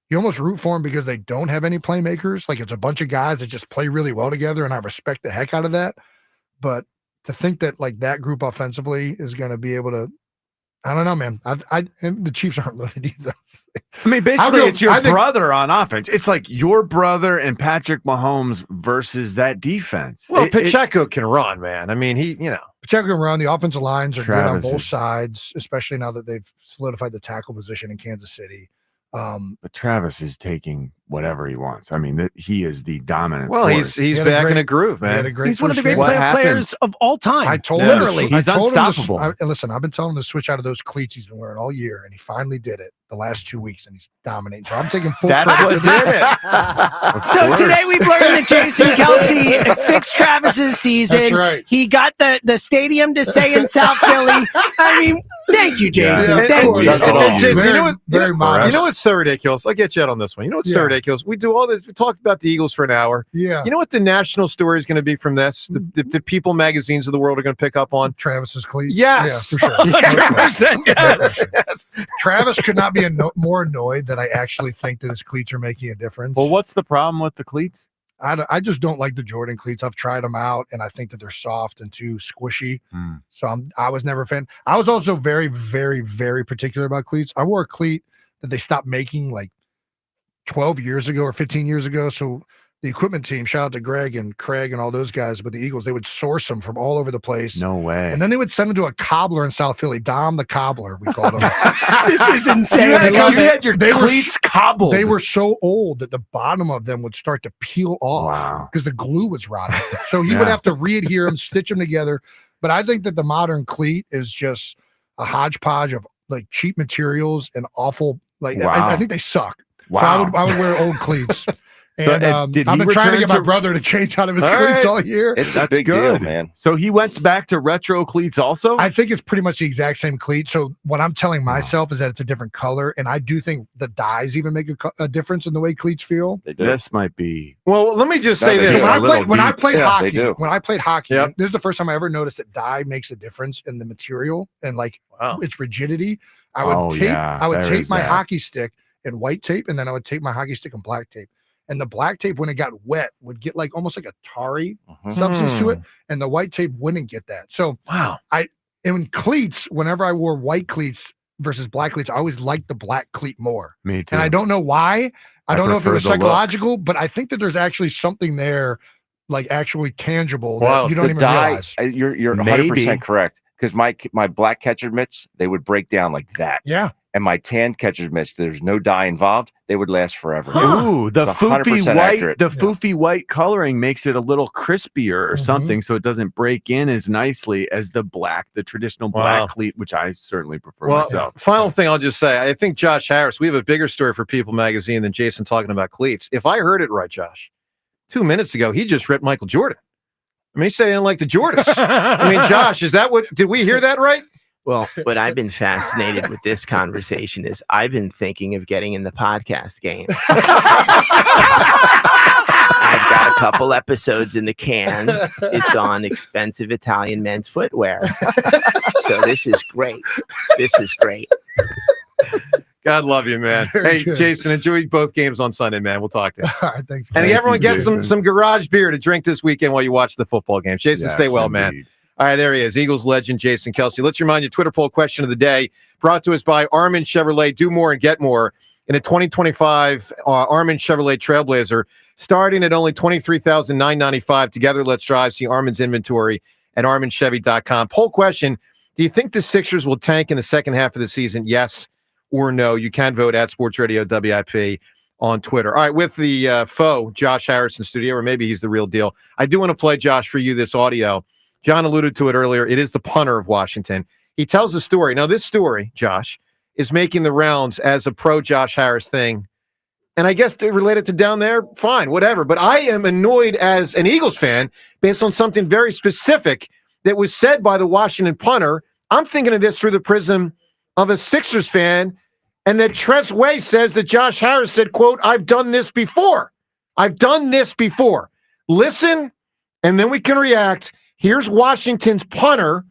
you almost root for them because they don't have any playmakers. Like it's a bunch of guys that just play really well together, and I respect the heck out of that. But to think that that group offensively is going to be able to, I don't know, man. The Chiefs aren't loaded either. I mean, basically, it's your brother on offense. It's like your brother and Patrick Mahomes versus that defense. Well, Pacheco can run, man. I mean, Pacheco can run. The offensive lines are good on both is- sides, especially now that they've solidified the tackle position in Kansas City. But Travis is taking whatever he wants. I mean, he is the dominant. Well, force. he's back in a groove, man. He's one of the great players of all time. I told literally, him, he's unstoppable. Listen, I've been telling him to switch out of those cleats he's been wearing all year, and he finally did it the last 2 weeks, and he's dominating. So I'm taking full That's credit. what did it. So today we've learned that Jason Kelce fixed Travis's season. That's right. He got the stadium to say in South Philly. I mean, thank you, Jason. Yeah, Thank you. Jason, you know what's so modest. ridiculous? I'll get you out on this one. You know what's so ridiculous? We do all this. We talked about the Eagles for an hour. Yeah. You know what the national story is going to be from this? The People magazines of the world are going to pick up on Travis's cleats. Yes, yeah, for sure. 100%, yes. Travis could not be more annoyed that I actually think that his cleats are making a difference. Well, what's the problem with the cleats? I just don't like the Jordan cleats. I've tried them out, and I think that they're soft and too squishy. So I was never a fan. I was also very, very, very particular about cleats. I wore a cleat that they stopped making 12 years ago or 15 years ago. So the equipment team, shout out to Greg and Craig and all those guys, but the Eagles, they would source them from all over the place. No way. And then they would send them to a cobbler in South Philly, Dom the Cobbler, we called him. This is insane. You had your cleats cobbled. They were so old that the bottom of them would start to peel off because the glue was rotting. So he would have to re-adhere them, stitch them together. But I think that the modern cleat is just a hodgepodge of cheap materials and awful. I think they suck. Wow. So I would wear old cleats. And I've been trying to get my brother to change out of his cleats all year. It's a big deal, man. So he went back to retro cleats also? I think it's pretty much the exact same cleat. So what I'm telling myself is that it's a different color, and I do think the dyes even make a difference in the way cleats feel. This might be. Well, let me just say this: when I played hockey, Yep. this is the first time I ever noticed that dye makes a difference in the material and its rigidity. I would tape my hockey stick in white tape, and then I would tape my hockey stick in black tape. And the black tape, when it got wet, would get almost like a tarry substance to it, and the white tape wouldn't get that. So in cleats, whenever I wore white cleats versus black cleats, I always liked the black cleat more. Me too. And I don't know why. I don't know if it was psychological, but I think that there's actually something there, actually tangible that you don't even realize. You're 100% correct. Because my black catcher mitts, they would break down like that. Yeah. And my tan catcher mitts, there's no dye involved. They would last forever. Ooh, the It's foofy 100% white, accurate. the foofy white coloring makes it a little crispier or something, so it doesn't break in as nicely as the traditional black cleat, which I certainly prefer myself. Final thing I'll just say, I think Josh Harris, we have a bigger story for People Magazine than Jason talking about cleats. If I heard it right, Josh, 2 minutes ago, he just ripped Michael Jordan. I mean, he said he didn't like the Jordans. I mean, Josh, did we hear that right? Well, what I've been fascinated with this conversation is I've been thinking of getting in the podcast game. I've got a couple episodes in the can. It's on expensive Italian men's footwear. So this is great. This is great. God love you, man. Hey, good. Jason, enjoy both games on Sunday, man. We'll talk to you. All right, thanks. And Thank everyone you, gets Jason. some garage beer to drink this weekend while you watch the football game. Jason, stay well, man. All right, there he is, Eagles legend Jason Kelce. Let's remind you, Twitter poll question of the day brought to us by Armin Chevrolet. Do more and get more in a 2025 Armin Chevrolet Trailblazer, starting at only $23,995. Together, let's drive. See Armin's inventory at arminchevy.com. Poll question: do you think the Sixers will tank in the second half of the season? Yes or no? You can vote at Sports Radio WIP on Twitter. All right, with the foe, Josh Harris in studio, or maybe he's the real deal. I do want to play, Josh, for you this audio. John alluded to it earlier. It is the punter of Washington. He tells a story. Now, this story, Josh, is making the rounds as a pro Josh Harris thing. And I guess to relate it to down there, fine, whatever. But I am annoyed as an Eagles fan based on something very specific that was said by the Washington punter. I'm thinking of this through the prism of a Sixers fan, and that Tress Way says that Josh Harris said, quote, I've done this before. I've done this before. Listen, and then we can react. Here's Washington's punter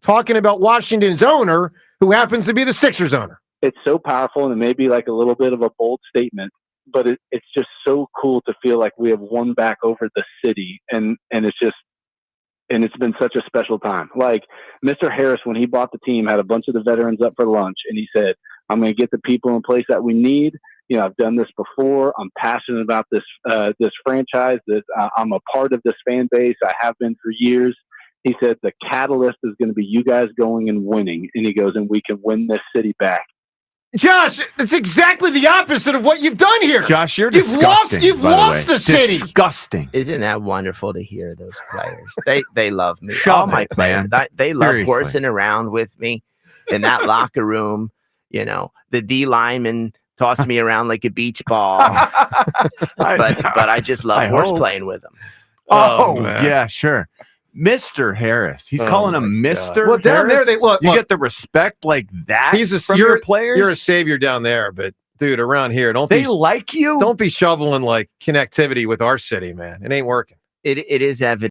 talking about Washington's owner, who happens to be the Sixers owner. It's so powerful, and it may be like a little bit of a bold statement, but it's just so cool to feel like we have won back over the city, and it's been such a special time. Like Mr. Harris, when he bought the team, had a bunch of the veterans up for lunch, and he said, I'm going to get the people in place that we need. You know, I've done this before. I'm passionate about this franchise. I'm a part of this fan base. I have been for years. He said the catalyst is going to be you guys going and winning. And he goes, and we can win this city back. Josh, it's exactly the opposite of what you've done here. Josh, you're disgusting. You've lost the city. Disgusting. Isn't that wonderful to hear those players? They love me. Shut All my it, players. man. They love Seriously. horsing around with me in that locker room. You know, the D lineman tossed me around like a beach ball. but I just love horseplaying with them. Oh yeah, sure. Mr. Harris. He's calling him Mr. Well, down there, Harris? you get the respect like that from you're, your players? You're a savior down there, but dude, around here, They like you? Don't be shoveling like connectivity with our city, man. It ain't working. It is evident.